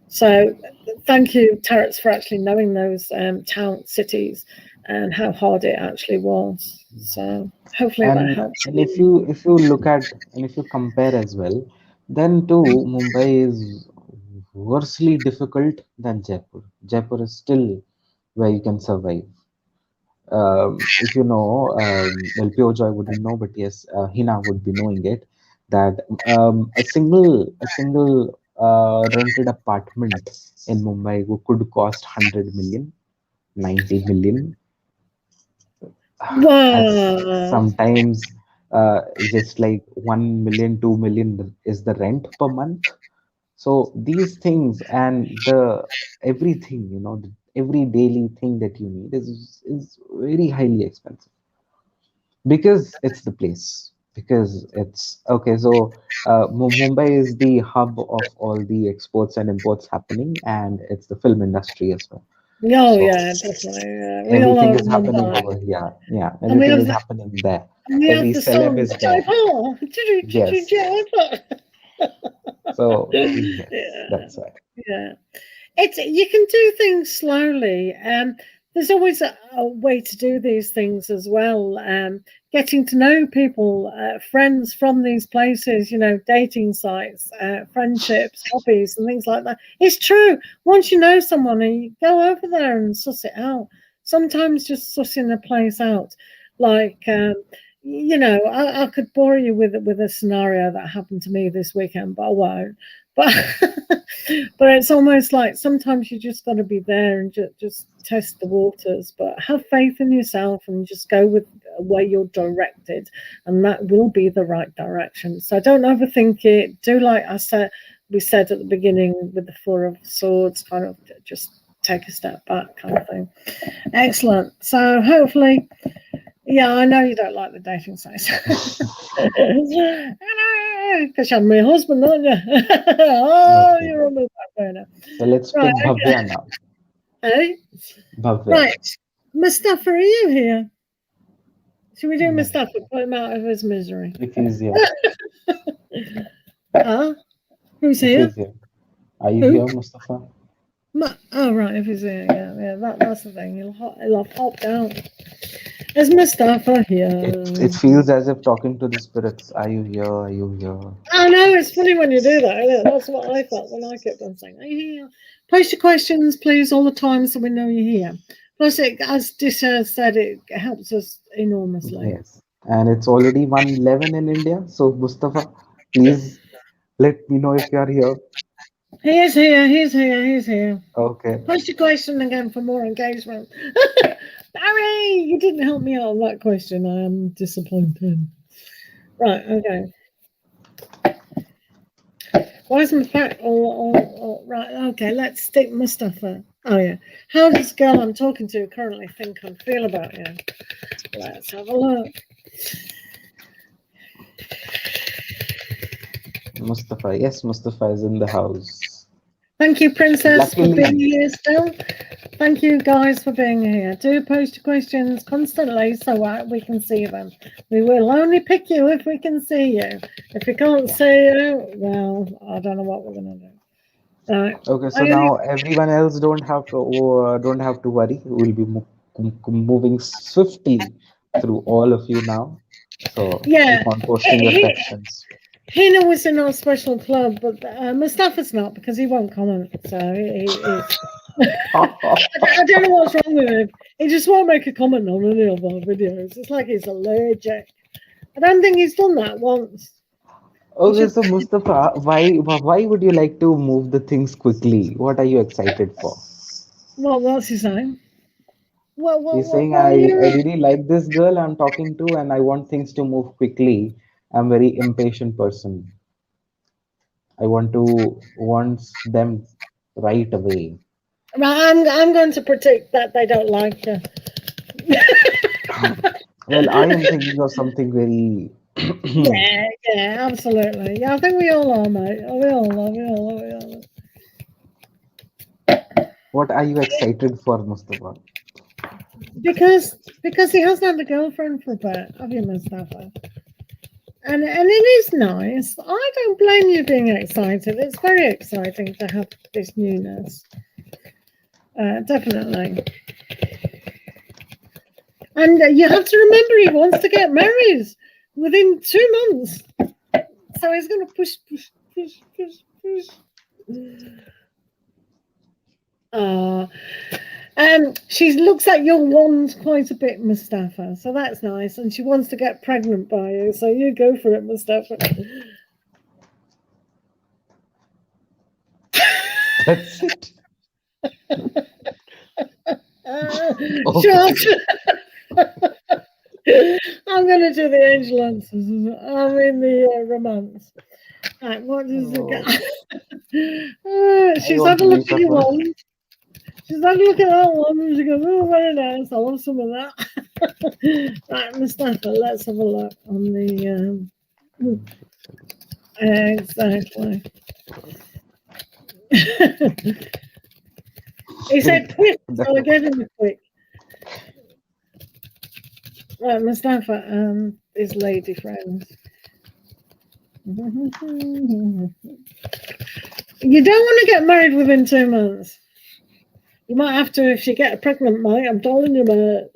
So thank you, Tarots, for actually knowing those town cities and how hard it actually was. So hopefully that helps. And if you look at, and if you compare as well, then too Mumbai is worsely difficult than Jaipur. Jaipur is still where you can survive. If you know, well, Pure Joy wouldn't know, but yes, Hina would be knowing it, that a single rented apartment in Mumbai could cost 100 million, 90 million, as Wow. sometimes just like 1 million, 2 million is the rent per month. So these things and the everything, the every daily thing that you need is very highly expensive, because it's the place, because it's okay. So Mumbai is the hub of all the exports and imports happening, and it's the film industry as well. Oh So yeah, definitely. Yeah. We all everything know is happening Mumbai. over here. Yeah, And we everything have is the happening there. and we Every have the celeb song is there. Jaipur. Yes. Jaipur. So yes, Yeah. that's why. Yeah. You can do things slowly. There's always a way to do these things as well. Getting to know people, friends from these places, dating sites, friendships, hobbies, and things like that. It's true. Once you know someone, and you go over there and suss it out. Sometimes just sussing a place out, like I could bore you with a scenario that happened to me this weekend, but I won't. But but it's almost like sometimes you just got to be there and just test the waters, but have faith in yourself and just go with where you're directed, and that will be the right direction. So don't overthink it. Do like we said at the beginning with the Four of Swords, kind of just take a step back, kind of thing. Excellent. So hopefully, yeah, I know you don't like the dating sites. Because you're my husband, aren't you? Oh, Okay. you're on the back burner. So let's Right, pick Bhavya now. okay. Bhavya. Right. Mustafa, are you here? Should we do Hmm. Mustafa? Put him out of his misery. If he's here. Huh? Who's If here? he's here. Are you Who? here, Mustafa? Oh, right, if he's here. Yeah. That's the thing. He'll have popped out. Is Mustafa It here? feels as if talking to the spirits. Are you here? Are you here? I know, it's funny when you do that, isn't it? That's what I felt when I kept on saying, are you here? Post your questions, please, all the time so we know you're here. Plus, as Disha said, it helps us enormously. Yes. And it's already 1:11 in India. So Mustafa, please let me know if you are here. He is here, he's here, he's here. Okay. Post your question again for more engagement. Barry, you didn't help me out on that question. I am disappointed. Right, okay. Why isn't the fact right? Okay, let's stick Mustafa. Oh yeah. How does the girl I'm talking to currently think and feel about you? Let's have a look. Mustafa. Yes, Mustafa is in the house. Thank you, Princess, for being Luckily, here still. Thank you, guys, for being here. Do post your questions constantly so we can see them. We will only pick you if we can see you. If we can't see you, well, I don't know what we're going to do. Okay, so I only, now everyone else don't have to worry. We'll be moving swiftly through all of you now. So yeah, keep on posting your he, questions. Hina was in our special club, but Mustafa's not because he won't comment. So he's. I don't know what's wrong with him. He just won't make a comment on any of our videos. It's like he's allergic. I don't think he's done that once. He Okay, should. so Mustafa, why would you like to move the things quickly? What are you excited for? What's his name? He's saying, What are I you? really like this girl I'm talking to, and I want things to move quickly. I'm very impatient person. I want them right away. Right, I'm going to predict that they don't like you. Well, I am thinking of something very. Yeah, absolutely. Yeah, I think we all are, mate. We all are. What are you excited for, Mustafa? Because he hasn't had a girlfriend for a bit, have you, Mustafa? And it is nice. I don't blame you being excited. It's very exciting to have this newness. Definitely. And you have to remember he wants to get married within 2 months. So he's going to push. Uh, she looks at your wand quite a bit, Mustafa. So that's nice. And she wants to get pregnant by you. So you go for it, Mustafa. That's it. Sure. Okay. I'm going to do the angel answers. I mean the romance. Right, what does the Oh, guy? I She's want had a to look at your reshuffle. one. She's had a look at that one and she goes, oh, very nice. I love some of that. Right, Mustafa, let's have a look on the. Exactly. He said quick, so I gave him a quick. Right, Mustafa, his lady friend. You don't want to get married within 2 months. You might have to if you get pregnant, mate. I'm telling you, mate.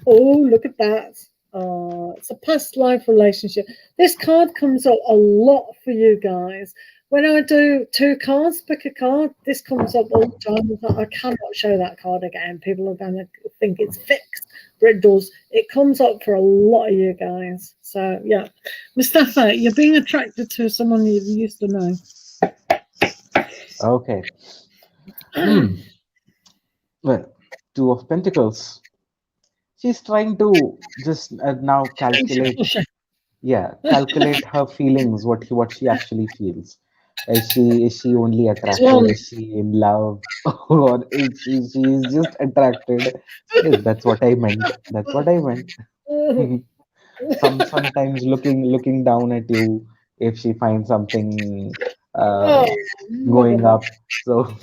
Oh, look at that. It's a past life relationship. This card comes up a lot for you guys. When I do 2 cards, pick a card, this comes up all the time. It's like, I cannot show that card again. People are going to think it's fixed, but it does. It comes up for a lot of you guys. So, yeah. Mustafa, you're being attracted to someone you used to know. Okay. Hmm. Well, Two of Pentacles. She's trying to just now calculate, yeah, calculate her feelings, what she actually feels. Is she only There's attracted? one. Is she in love, or is she's just attracted? Yes, that's what I meant. That's what I meant. Sometimes looking down at you if she finds something Oh, uh, never going mind. up. So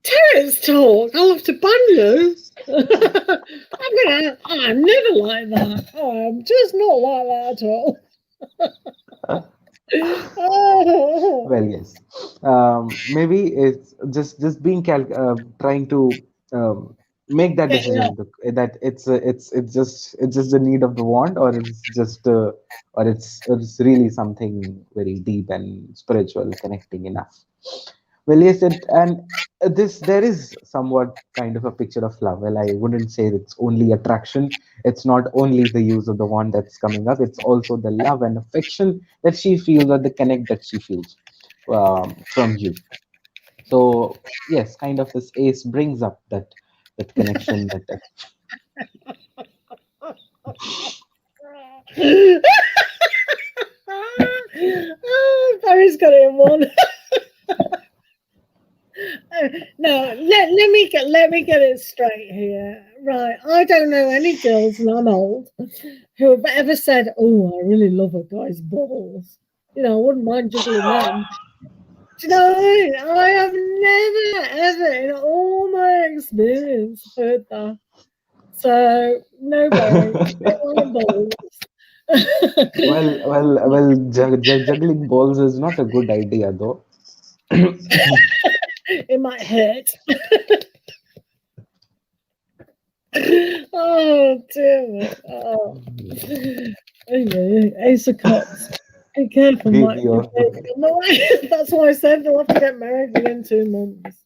Terrence talk. I'll have to ban you. I'm never like that. Oh, I'm just not like that at all. Oh, well, yes. Maybe it's just being trying to make that get decision that it's just the need of the wand, or it's just or it's really something very deep and spiritual, connecting enough. Well, yes, and this there is somewhat kind of a picture of love. Well, I wouldn't say it's only attraction. It's not only the use of the wand that's coming up. It's also the love and affection that she feels, or the connect that she feels from you. So yes, kind of this ace brings up that connection. That Barry's got it in one. No, let me get it straight here. Right, I don't know any girls, and I'm old, who have ever said, "Oh, I really love a guy's balls." You know, I wouldn't mind juggling them. Do you know what I mean? I have never, ever, in all my experience, heard that. So, no, Barry, I don't want balls. Juggling balls is not a good idea, though. It might hurt. Oh, damn it. Oh. Ace of Cups. Be careful, Baby Mike. or No, that's why I said they'll have to get married within 2 months.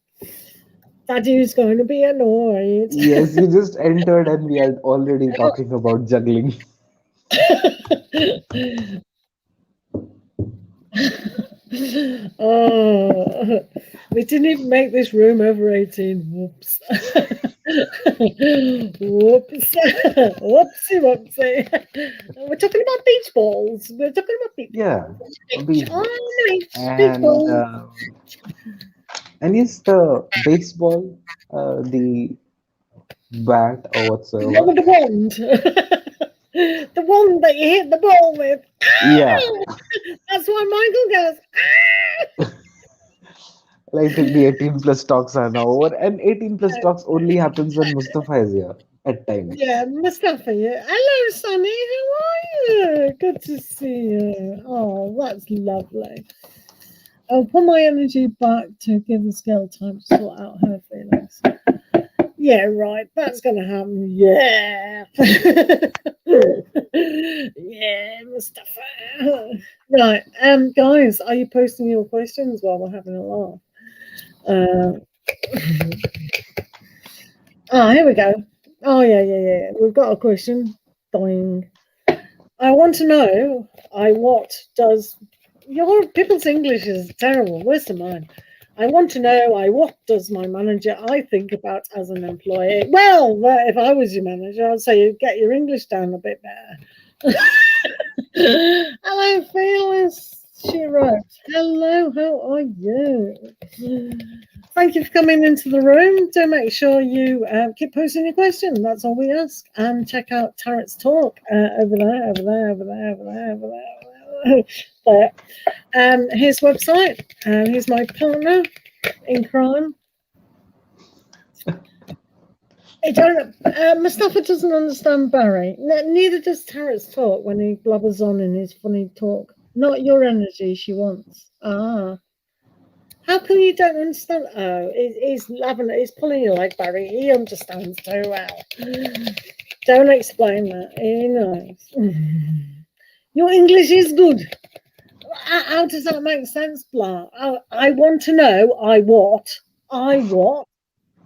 Daddy's going to be annoyed. yes, you just entered and we are already talking about juggling. Oh, we didn't even make this room over 18. Whoops. Whoops. Whoopsie, whoopsie. We're talking about beach balls. We're talking about beach Yeah, balls. beach Oh, balls. beach And balls. and yes, the baseball, the bat or The one whatsoever. with the wand. The one that you hit the ball with. Yeah, Ow! That's why Michael goes, I think the 18 plus talks are now over, and 18 plus ah! talks only happens when Mustafa is here at times. Yeah, Mustafa. Yeah. Hello, Sonny. How are you? Good to see you. Oh, that's lovely. I'll put my energy back to give this girl time to sort out her feelings. Yeah, right. That's going to happen. Yeah. Yeah, Mustafa. Right. Guys, are you posting your questions while we're having a laugh? Here we go. Oh, yeah. We've got a question. Doing. I want to know, what does your people's English is terrible. Worse than mine. I want to know, what does my manager I think about as an employee? Well, if I was your manager, I'd say you get your English down a bit better. Hello, Phyllis. She wrote, hello, how are you? Thank you for coming into the room. Do make sure you keep posting your question. That's all we ask. And check out Tarot's Talk over there. His website. He's my partner in crime. Mustafa doesn't understand Barry. Neither does Tarot's Talk when he blubbers on in his funny talk. Not your energy she wants. Ah. How come you don't understand? Oh, he's pulling your leg, Barry. He understands too well. Don't explain that. He knows. Your English is good. How does that make sense, blah? I want to know. I what? I what?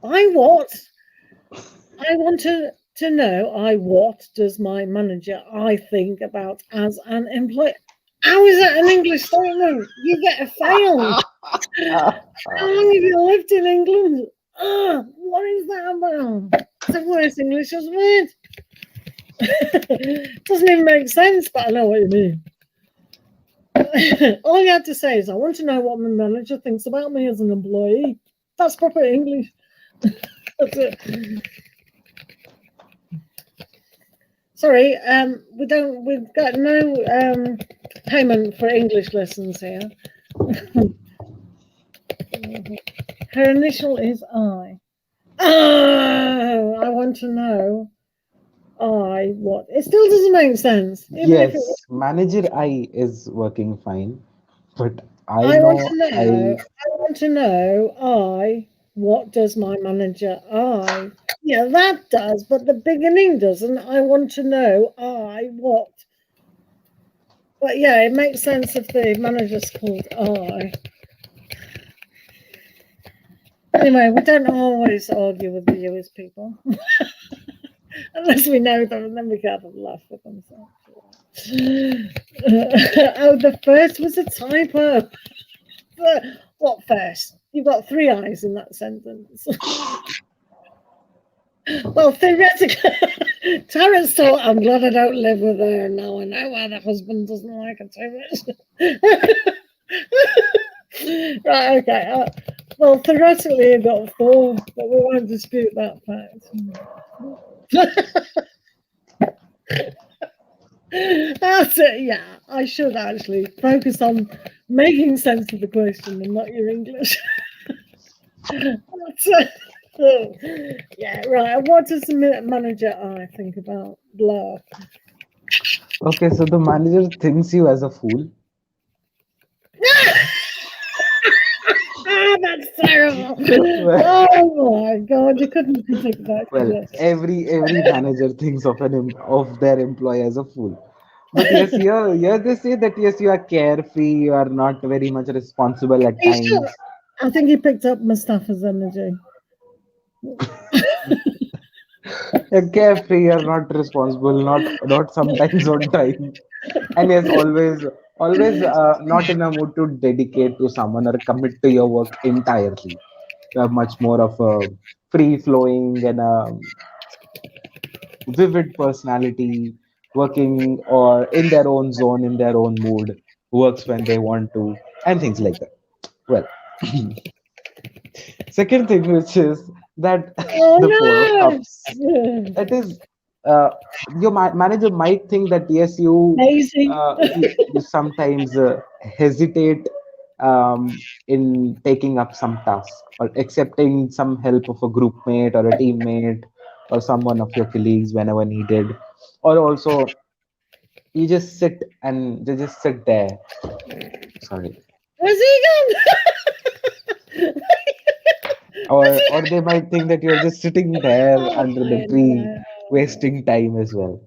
I want to know. What does my manager I think about as an employee? How is that an English statement? You get a fail. How long have you lived in England? What is that about? It's the worst English as word. Doesn't even make sense, but I know what you mean. All you had to say is, I want to know what my manager thinks about me as an employee. That's proper English. That's it. Sorry, we've got no payment for English lessons here. Her initial is I. Oh, I want to know. What? It still doesn't make sense. Even if Yes, manager I is working fine, but I I want know to know. I want to know. What does my manager I? Yeah, that does, but the beginning doesn't. I want to know. What? But yeah, it makes sense if the manager's called I. Anyway, we don't always argue with the viewers, people. Unless we know them, and then we can't laugh with them. So. Oh, the first was a typo. What first? You've got 3 eyes in that sentence. Well, theoretically, Tarot's thought, I'm glad I don't live with her. Now I know why the husband doesn't like her too much. Right, okay. Well, theoretically, you got 4, but we won't dispute that fact. That's it, yeah. I should actually focus on making sense of the question and not your English. Yeah, right. What does the manager I think about blah? Okay, so the manager thinks you as a fool. Ah, that's terrible. Well, Oh my God, you couldn't predict that, could well, you? every manager thinks of of their employee as a fool. But yes, here they say that yes, you are carefree, you are not very much responsible at Are you sure? times. I think he picked up Mustafa's energy. You're carefree, you're not responsible, not sometimes on time. And yes, always not in a mood to dedicate to someone or commit to your work entirely. You have much more of a free flowing and a vivid personality, working or in their own zone, in their own mood, works when they want to, and things like that. Well, second thing, which is that Oh the Four of Cups, no! that is, uh, your manager might think that yes, Lazy. you sometimes hesitate in taking up some task or accepting some help of a group mate or a teammate or someone of your colleagues whenever needed, or also you just sit and they just sit there. Sorry. Where's he gone? Or they might think that you're just sitting there Oh under the my tree no. wasting time as well.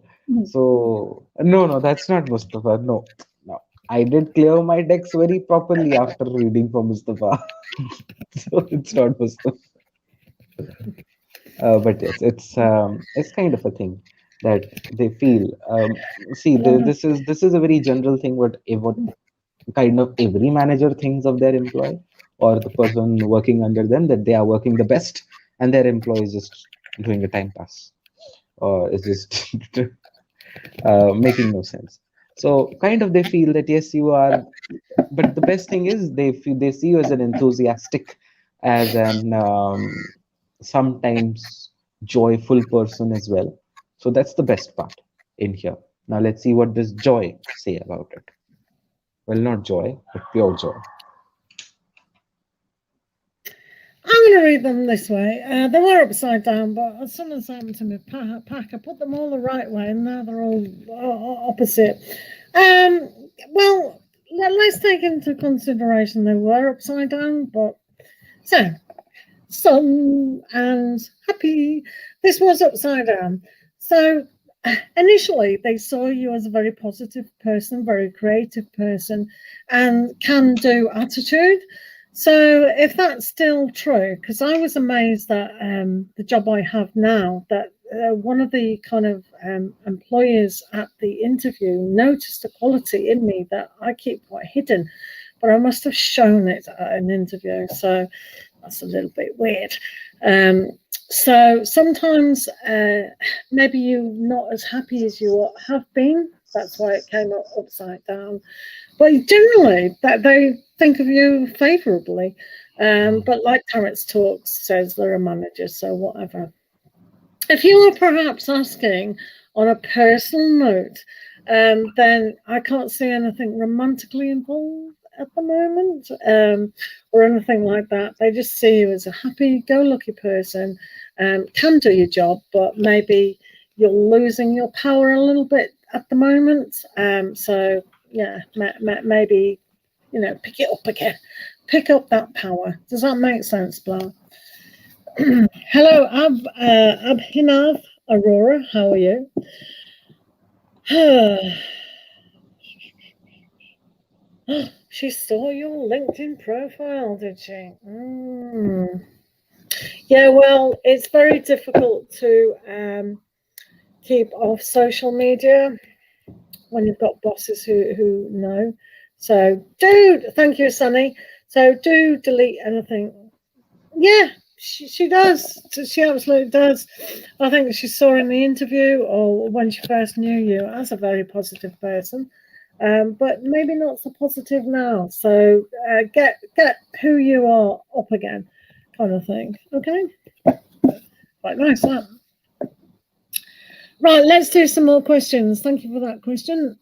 So no, that's not Mustafa. No, I did clear my decks very properly after reading for Mustafa. So it's not Mustafa. But yes, it's kind of a thing that they feel. See, this is a very general thing. What kind of every manager thinks of their employee or the person working under them, that they are working the best and their employee is just doing a time pass or is just making no sense. So kind of they feel that yes, you are, but the best thing is they see you as an enthusiastic, as an sometimes joyful person as well. So that's the best part in here. Now let's see what does joy say about it. Well, not joy, but pure joy. I'm going to read them this way. They were upside down, but something's happened to me. Pack. I put them all the right way, and now they're all opposite. Um, well, let's take into consideration they were upside down, but so sun and happy. This was upside down. So initially, they saw you as a very positive person, very creative person, and can do attitude. So if that's still true, because I was amazed that the job I have now, that one of the kind of employers at the interview noticed a quality in me that I keep quite hidden, but I must have shown it at an interview. So that's a little bit weird. Um, so sometimes maybe you're not as happy as you have been. That's why it came up upside down. But generally, that they think of you favourably. But like Tarot's Talks says, they're a manager, so whatever. If you are perhaps asking on a personal note, then I can't see anything romantically involved at the moment, or anything like that. They just see you as a happy-go-lucky person, can do your job, but maybe you're losing your power a little bit at the moment. So yeah, maybe pick it up again, pick up that power. Does that make sense, Blah? Hello, Abhinav Aurora. How are you? She saw your LinkedIn profile, did she? Yeah, well, it's very difficult to keep off social media when you've got bosses who know. So thank you, Sunny. So do delete anything. Yeah, she does. She absolutely does. I think she saw in the interview or when she first knew you as a very positive person, but maybe not so positive now. So get who you are up again, kind of thing. Okay, quite nice that. Right, let's do some more questions. Thank you for that question.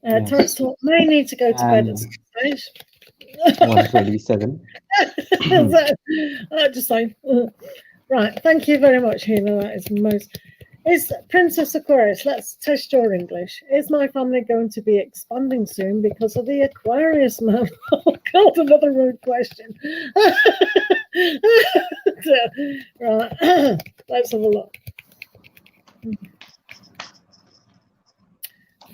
Tarot's Yes. Talk may need to go to bed at some And stage. 127. Just saying. Right, thank you very much, Hina. That is most. Is Princess Aquarius, let's test your English. Is my family going to be expanding soon because of the Aquarius man? Oh, God, another rude question. Right, let's have a look.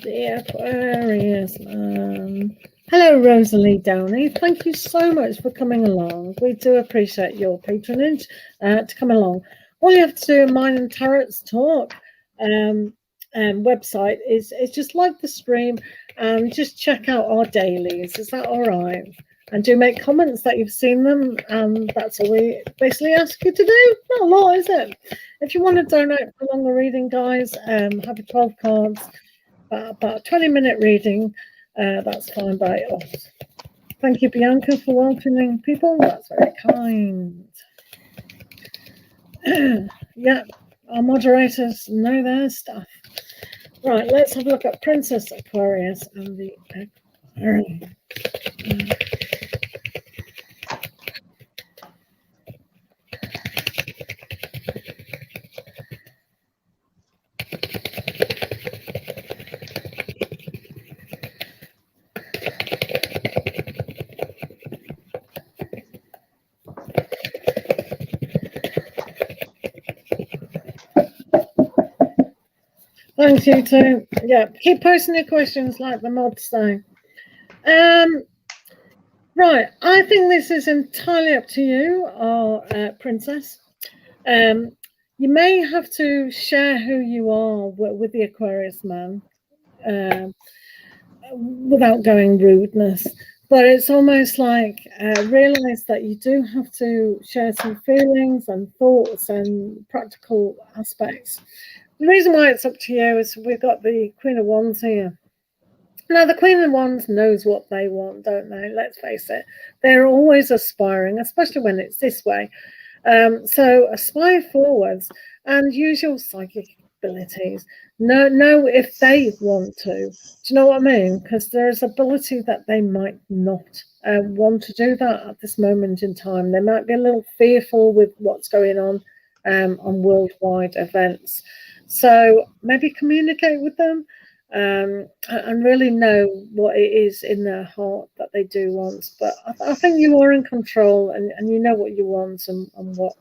The Aquarius man. Hello, Rosalie Downey. Thank you so much for coming along. We do appreciate your patronage to come along. All you have to do in mine and Tarot's talk website is just like the stream and just check out our dailies. Is that all right? And do make comments that you've seen them. And that's all we basically ask you to do. Not a lot, is it? If you want to donate for longer reading, guys, have a 12 cards, about a 20-minute reading. That's fine by us. Thank you, Bianca, for welcoming people. That's very kind. Yeah, our moderators know their stuff. Right, let's have a look at Princess Aquarius and the Aquarius. Thanks, you too. Yeah, keep posting your questions like the mods say. Right, I think this is entirely up to you, our princess. You may have to share who you are with the Aquarius man without going rudeness. But it's almost like realize that you do have to share some feelings and thoughts and practical aspects. The reason why it's up to you is we've got the Queen of Wands here. Now, the Queen of Wands knows what they want, don't they? Let's face it. They're always aspiring, especially when it's this way. So aspire forwards and use your psychic abilities. Know if they want to. Do you know what I mean? Because there's ability that they might not want to do that at this moment in time. They might be a little fearful with what's going on worldwide events. So maybe communicate with them and really know what it is in their heart that they do want. But I think you are in control and you know what you want and what,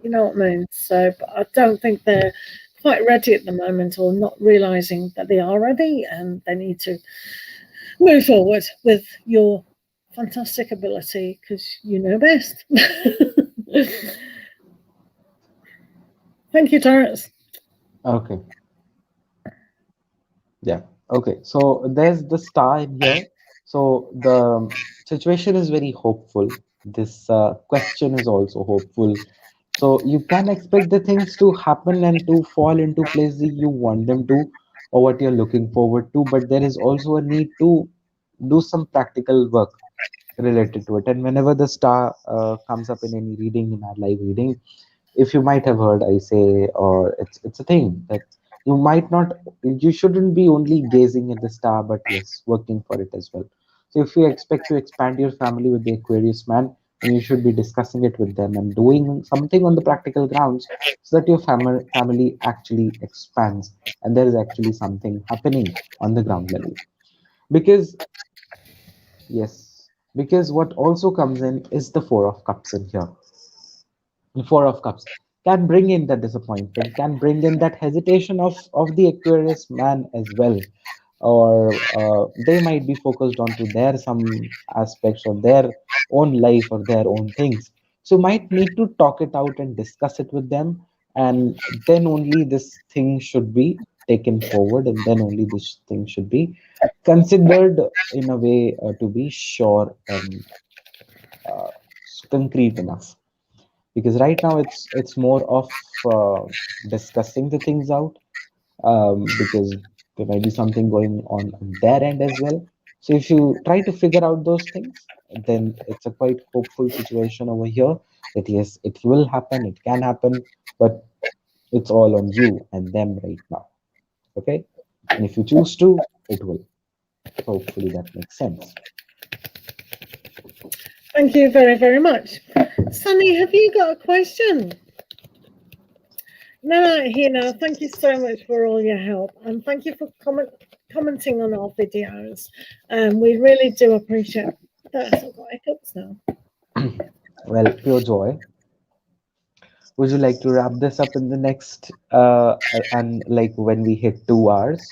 you know what I mean? So, but I don't think they're quite ready at the moment or not realizing that they are ready and they need to move forward with your fantastic ability because you know best. Thank you, Taurus. Okay. Yeah. Okay. So there's the star in here. So the situation is very hopeful. This question is also hopeful. So you can expect the things to happen and to fall into place that you want them to, or what you're looking forward to. But there is also a need to do some practical work related to it. And whenever the star comes up in any reading, in our live reading, if you might have heard I say, or it's a thing that you might not, you shouldn't be only gazing at the star, but yes, working for it as well. So if you expect to expand your family with the Aquarius man, then you should be discussing it with them and doing something on the practical grounds so that your family actually expands and there is actually something happening on the ground level. Because yes, because what also comes in is the Four of Cups in here. The Four of Cups can bring in that disappointment, can bring in that hesitation of the Aquarius man as well, or they might be focused onto their some aspects of their own life or their own things. So might need to talk it out and discuss it with them, and then only this thing should be taken forward, and then only this thing should be considered in a way to be sure and uh, concrete enough, because right now it's more of discussing the things out, because there might be something going on their end as well. So if you try to figure out those things, then it's a quite hopeful situation over here that yes, it will happen, it can happen, but it's all on you and them right now. Okay, and if you choose to, it will. So hopefully that makes sense. Thank you very, very much. Sunny, have you got a question? No, Hina, thank you so much for all your help, and thank you for commenting on our videos. We really do appreciate that. I've got hiccups now. Well, pure joy. Would you like to wrap this up in the next and like when we hit 2 hours?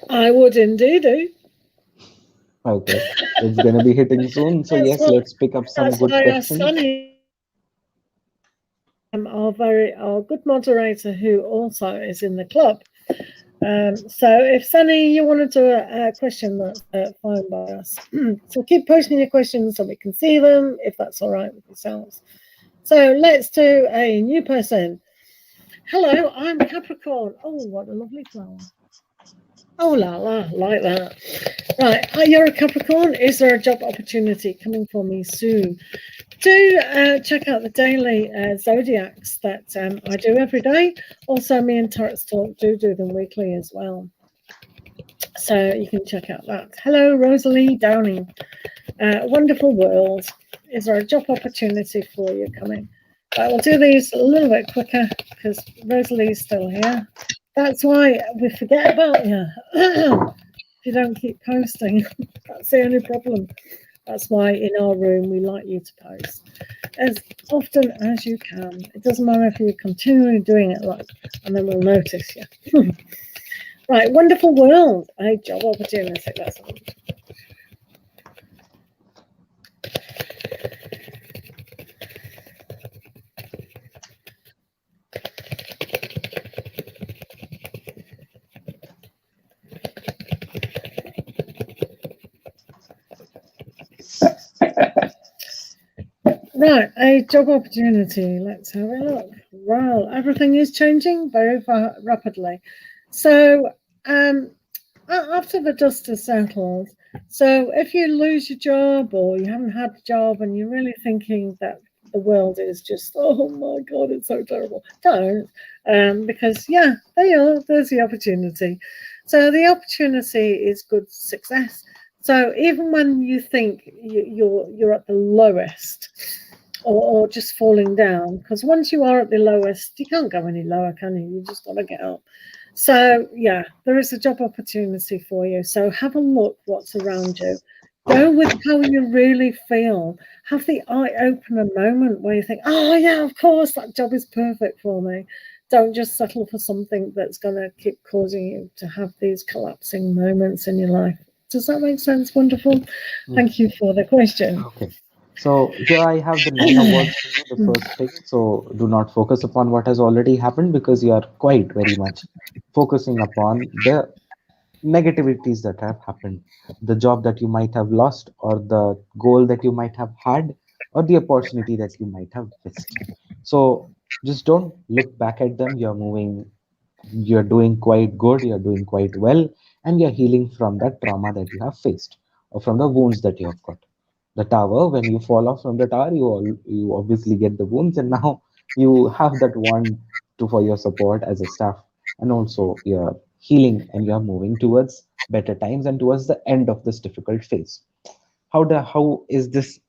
I would indeed do. Okay, it's gonna be hitting soon. So That's yes, what. let's pick up some That's good why our questions. Sunny, our good moderator, who also is in the club. So if Sunny, you want to do a question, that's fine by us. So keep posting your questions so we can see them, if that's all right with yourselves. So let's do a new person. Hello, I'm Capricorn. Oh, what a lovely flower. Oh la la, like that. Right, hi, you're a Capricorn. Is there a job opportunity coming for me soon? Do check out the daily zodiacs that I do every day. Also, me and Tarot's Talk do them weekly as well. So you can check out that. Hello, Rosalie Downing. Wonderful world. Is there a job opportunity for you coming? We'll do these a little bit quicker because Rosalie's still here. That's why we forget about you. If you don't keep posting, that's the only problem. That's why in our room we like you to post as often as you can. It doesn't matter if you're continually doing it, like, and then we'll notice you. Right, wonderful world. A job opportunity. That's all. Right, a job opportunity. Let's have a look. Wow, everything is changing very rapidly. So, after the dust has settled, so if you lose your job or you haven't had a job and you're really thinking that the world is just, oh my God, it's so terrible, don't. Because, yeah, there's the opportunity. So, the opportunity is good success. So, even when you think you're at the lowest, or just falling down, because once you are at the lowest, you can't go any lower, can you? You just got to get up. So yeah, there is a job opportunity for you. So have a look what's around you. Go with how you really feel. Have the eye-opener moment where you think, oh yeah, of course, that job is perfect for me. Don't just settle for something that's going to keep causing you to have these collapsing moments in your life. Does that make sense? Wonderful. Thank you for the question. Okay. So here I have the 9 awards for you, the first thing. So do not focus upon what has already happened because you are quite very much focusing upon the negativities that have happened, the job that you might have lost, or the goal that you might have had, or the opportunity that you might have missed. So just don't look back at them. You're moving, you're doing quite good, you're doing quite well, and you're healing from that trauma that you have faced or from the wounds that you have got. The tower, when you fall off from the tower, you obviously get the wounds, and now you have that one to for your support as a staff, and also you're healing and you're moving towards better times and towards the end of this difficult phase. How is this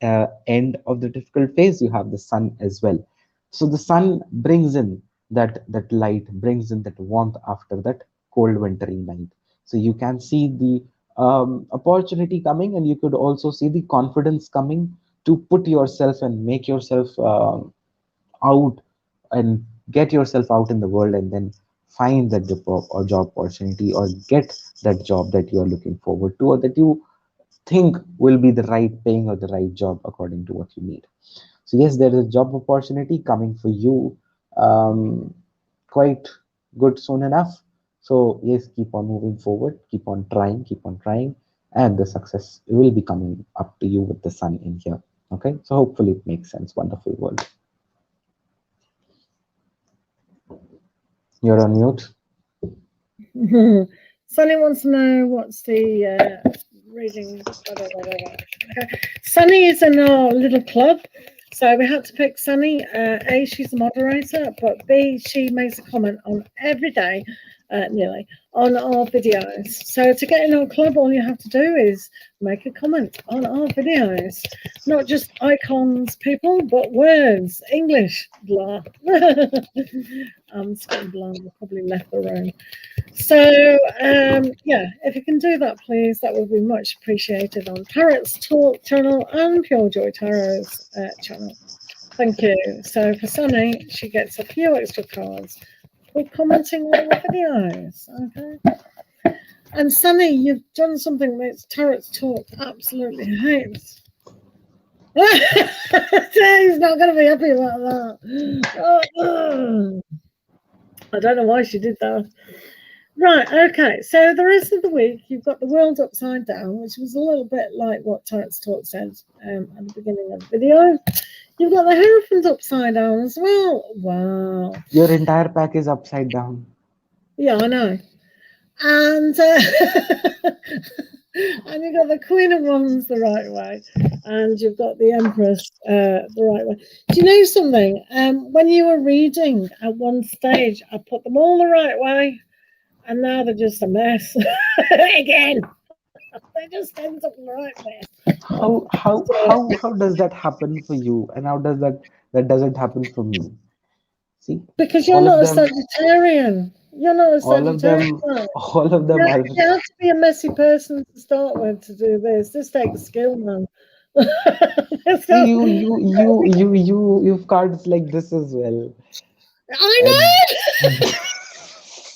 end of the difficult phase? You have the sun as well. So the sun brings in that light, brings in that warmth after that cold wintry night. So you can see the opportunity coming, and you could also see the confidence coming to put yourself and make yourself out and get yourself out in the world, and then find that job or job opportunity, or get that job that you are looking forward to, or that you think will be the right paying or the right job according to what you need. So yes, there is a job opportunity coming for you, quite good soon enough. So yes, keep on moving forward, keep on trying, and the success will be coming up to you with the sun in here. Okay, so hopefully it makes sense. Wonderful world. You're on mute. Sunny wants to know what's the reading. Okay. Sunny is in our little club, so we had to pick Sunny. A, she's a moderator, but B, she makes a comment on every day nearly, on our videos. So to get in our club, all you have to do is make a comment on our videos. Not just icons, people, but words, English, blah. Scotland Blind will probably left the room. So, yeah, if you can do that, please, that would be much appreciated on Tarot's Talk channel and Pure Joy Tarot's channel. Thank you. So for Sunny, she gets a few extra cards for commenting on the videos. Okay. And Sunny, you've done something that Tarot's Talk absolutely hates. He's not going to be happy about that. I don't know why she did that. Right, okay. So the rest of the week, you've got the world upside down, which was a little bit like what Tarot's Talk said at the beginning of the video. You've got the Hierophant upside down as well. Wow. Your entire pack is upside down. Yeah, I know. And and you've got the Queen of Wands the right way, and you've got the Empress the right way. Do you know something? When you were reading at one stage, I put them all the right way, and now they're just a mess again. They just end up in the right mess. How does that happen for you, and how does that doesn't happen for me? See, Because you're all not of a them, Sagittarian. You're not a all of Sagittarian. them, all of them are. You have to be a messy person to start with to do this. This takes skill, man. See, you've cards like this as well, I and know.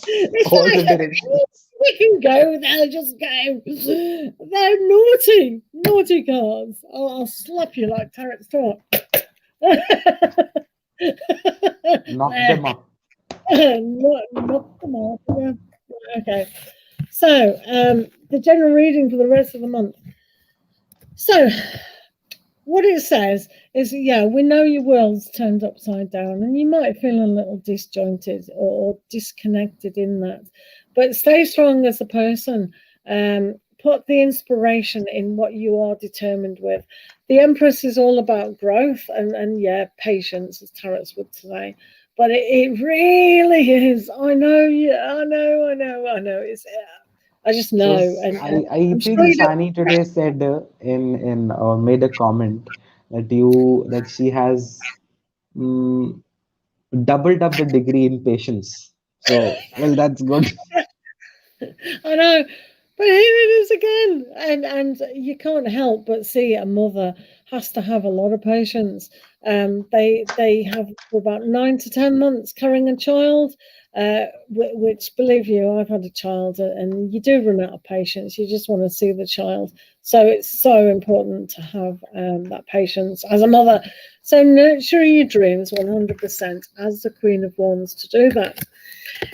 It's all the like directions. we can go. They'll just go. They're naughty, naughty cards. I'll slap you like Tarot's Talk. Knock them off. Knock them off. Yeah. Okay. So, the general reading for the rest of the month. So, what it says is, yeah, we know your world's turned upside down, and you might feel a little disjointed or disconnected in that. But stay strong as a person. Put the inspiration in what you are determined with. The Empress is all about growth and yeah, patience, as Tarots would say. But it really is. I know. Yeah, I know. It's. I just know, and I I'm sure think you don't. Sani today said in made a comment that she has doubled up the degree in patience. So well, that's good. I know, but here it is again, and you can't help but see a mother has to have a lot of patience. They have for about 9 to 10 months carrying a child, which believe you, I've had a child, and you do run out of patience. You just want to see the child, so it's so important to have that patience as a mother. So nurture your dreams 100% as the Queen of Wands to do that.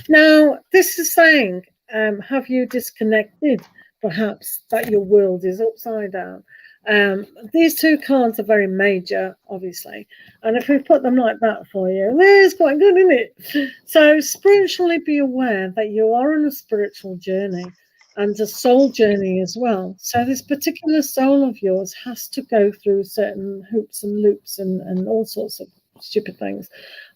Now, this is saying, have you disconnected perhaps that your world is upside down? These two cards are very major, obviously. And if we put them like that for you, it's quite good, isn't it? So, spiritually be aware that you are on a spiritual journey and a soul journey as well. So, this particular soul of yours has to go through certain hoops and loops and all sorts of stupid things.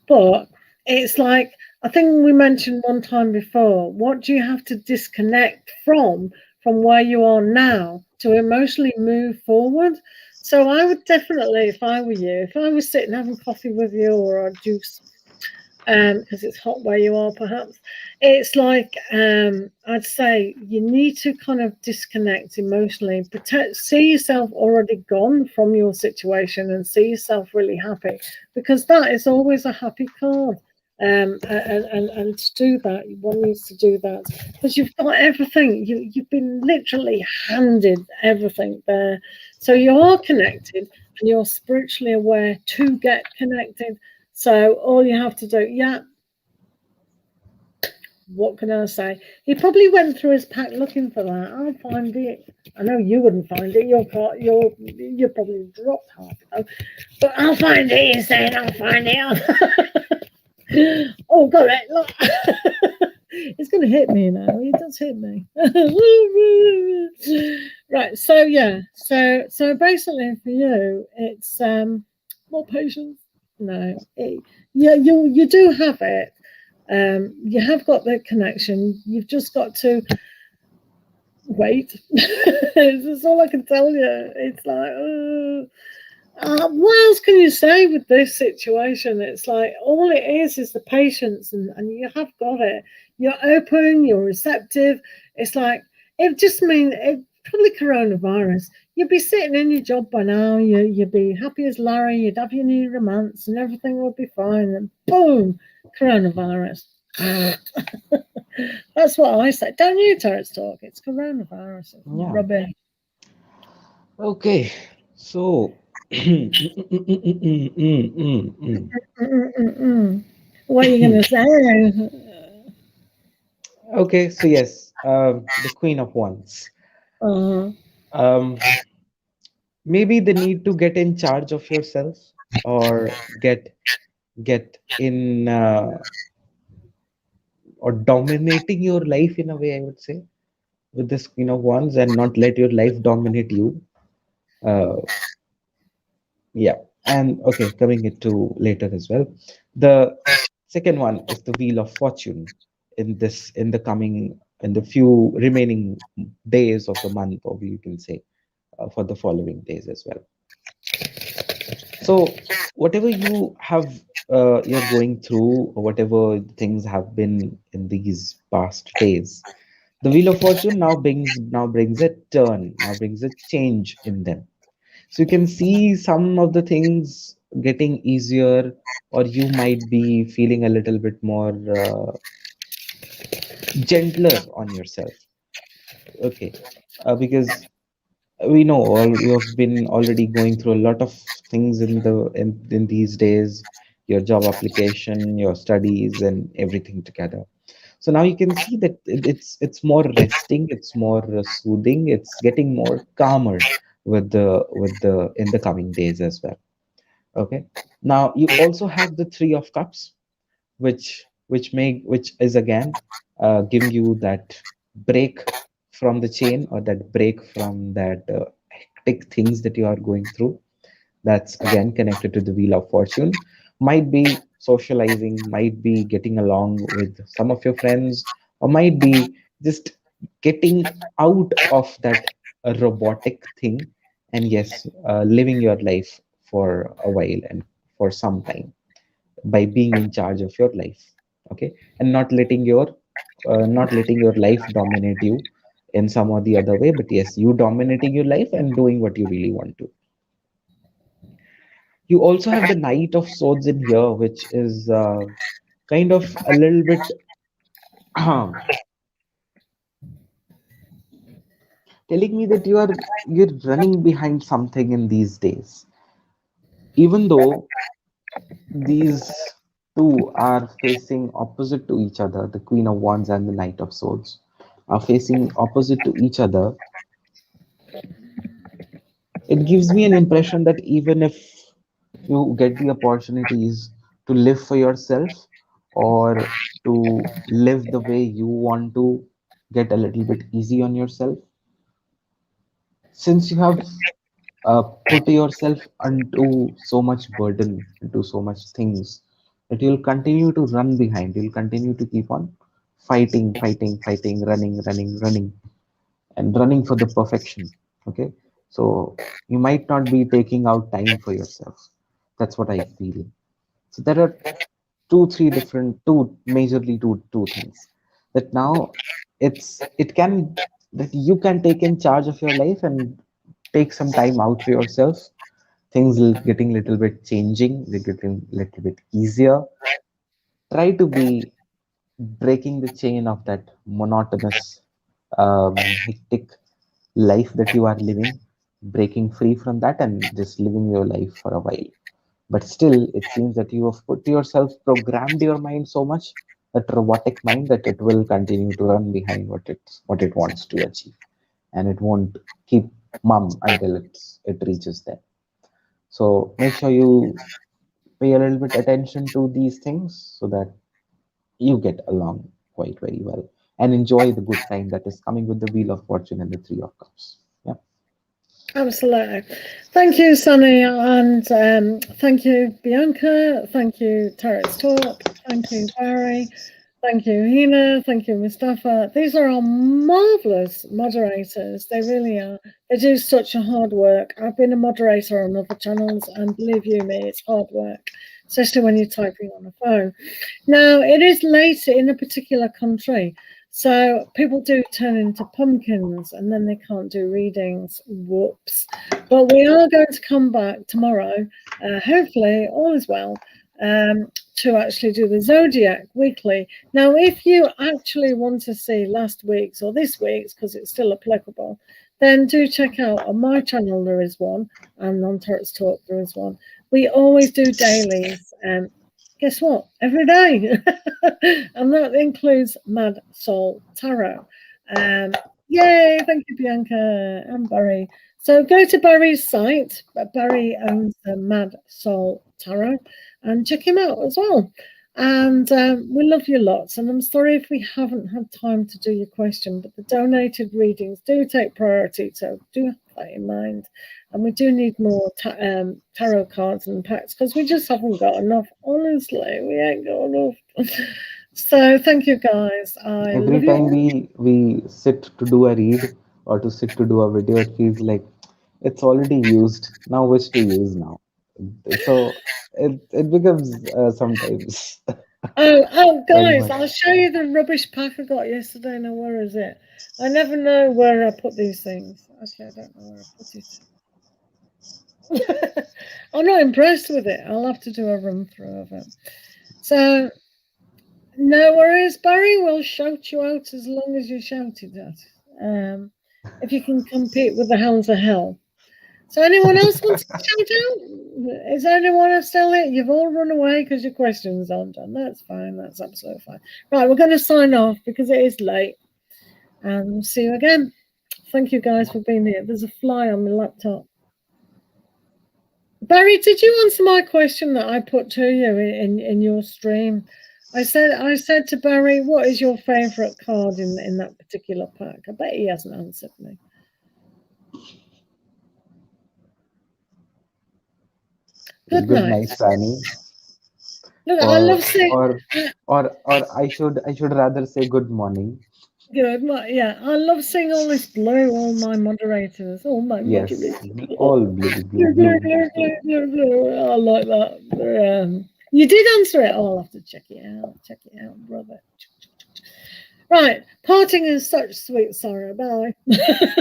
But it's like, I think we mentioned one time before, what do you have to disconnect from where you are now to emotionally move forward? So I would definitely, if I were you, if I was sitting having coffee with you or a juice, because it's hot where you are perhaps, it's like I'd say you need to kind of disconnect emotionally, see yourself already gone from your situation and see yourself really happy, because that is always a happy card. And to do that, one needs to do that because you've got everything. You've been literally handed everything there, so you are connected and you're spiritually aware to get connected. So all you have to do, yeah. What can I say? He probably went through his pack looking for that. I'll find it. I know you wouldn't find it. You're probably dropped half of them. But I'll find it. He's saying I'll find it. Oh, got it. Look. It's going to hit me now. It does hit me. Right. So yeah. So basically for you, it's more patience. No. Yeah. You do have it, You have got that connection. You've just got to wait. That's all I can tell you. It's like, what else can you say with this situation? It's like all it is the patience, and you have got it. You're open, you're receptive. It's like it just means it probably coronavirus. You'd be sitting in your job by now. You'd be happy as Larry. You'd have your new romance, and everything would be fine. And boom, coronavirus. That's what I say. Don't you, Tarot's talk? It's coronavirus. It's Yeah. rubbish. Okay. So, Mm-mm-mm-mm. What are you gonna say? okay. So yes, the Queen of Wands. Uh, Um, maybe the need to get in charge of yourself, or get in, or dominating your life in a way, I would say, with this Queen of Wands, and not let your life dominate you. Uh, yeah. And okay, coming into later as well. The second one is the Wheel of Fortune in the coming, in the few remaining days of the month, or you can say for the following days as well. So whatever you have, you're going through, or whatever things have been in these past days, the Wheel of Fortune now brings a turn, now brings a change in them. So you can see some of the things getting easier, or you might be feeling a little bit more gentler on yourself. Okay, because we know all you have been already going through a lot of things in these days, your job application, your studies, and everything together. So now you can see that it's more resting, it's more soothing, it's getting more calmer with the in the coming days as well. Okay. Now you also have the Three of Cups, which is again giving you that break from the chain, or that break from that hectic things that you are going through. That's again connected to the Wheel of Fortune. Might be socializing, might be getting along with some of your friends, or might be just getting out of that robotic thing, and yes, living your life for a while and for some time, by being in charge of your life. Okay. And not letting your life dominate you in some or the other way, but yes, you dominating your life and doing what you really want to. You also have the Knight of Swords in here, which is kind of a little bit telling me that you're running behind something in these days, even though these two are facing opposite to each other. The Queen of Wands and the Knight of Swords are facing opposite to each other. It gives me an impression that even if you get the opportunities to live for yourself, or to live the way you want to, get a little bit easy on yourself, since you have put yourself into so much burden, into so much things, that you'll continue to run behind, you'll continue to keep on fighting, fighting, fighting, running, running, running, and running for the perfection. Okay. So you might not be taking out time for yourself. That's what I feel. So there are two majorly two things, that now it can, that you can take in charge of your life and take some time out for yourself. Things getting little bit changing, they're getting little bit easier. Try to be breaking the chain of that monotonous, hectic life that you are living, breaking free from that and just living your life for a while. But still, it seems that you have put yourself, programmed your mind so much, that robotic mind, that it will continue to run behind what it wants to achieve, and it won't keep mum until it reaches there. So make sure you pay a little bit attention to these things, so that you get along quite very well and enjoy the good time that is coming with the Wheel of Fortune and the Three of Cups. Yeah. Absolutely. Thank you, Sonny, and thank you, Bianca. Thank you, Tarot's Talk. Thank you, Barry. Thank you, Hina. Thank you, Mustafa. These are all marvelous moderators. They really are. They do such a hard work. I've been a moderator on other channels, and believe you me, it's hard work, especially when you're typing on a phone. Now, it is late in a particular country, so people do turn into pumpkins and then they can't do readings. Whoops. But we are going to come back tomorrow, hopefully all is well, to actually do the Zodiac weekly. Now, if you actually want to see last week's or this week's, because it's still applicable, then do check out on my channel, there is one, and on Tarots Talk, there is one. We always do dailies. Guess what? Every day. And that includes Mad Soul Tarot. Yay, thank you, Bianca and Barry. So go to Barry's site. Barry owns the Mad Soul Tarot, and check him out as well. And we love you lots. And I'm sorry if we haven't had time to do your question, but the donated readings do take priority. So do have that in mind. And we do need more tarot cards and packs because we just haven't got enough. Honestly, we ain't got enough. So thank you, guys. I Every love time you. we sit to do a read or to sit to do a video, it feels like it's already used. Now which to use now? So it becomes sometimes Oh, very guys, much. I'll show you the rubbish pack I got yesterday. Now, where is it? I never know where I put these things. Actually, I don't know where I put it. I'm not impressed with it. I'll have to do a run through of it. So, no worries, Barry. We'll shout you out as long as you shout it at. If you can compete with the Hounds of Hell. So, anyone else wants to shout out? Is anyone still there? You've all run away because your questions aren't done. That's fine. That's absolutely fine. Right, we're going to sign off because it is late. And we'll see you again. Thank you guys for being here. There's a fly on my laptop. Barry, did you answer my question that I put to you in your stream? I said to Barry, what is your favourite card in that particular pack? I bet he hasn't answered me. Good night. Sani. Look, I love seeing. Or I should rather say good morning. Good, yeah. I love seeing all this blue. All my moderators, all my Yes, moderators. all blue, blue, Blue, blue, blue. blue, blue, blue, blue. I like that. You did answer it. Oh, I'll have to check it out. Check it out, brother. Right, parting is such sweet sorrow. Bye.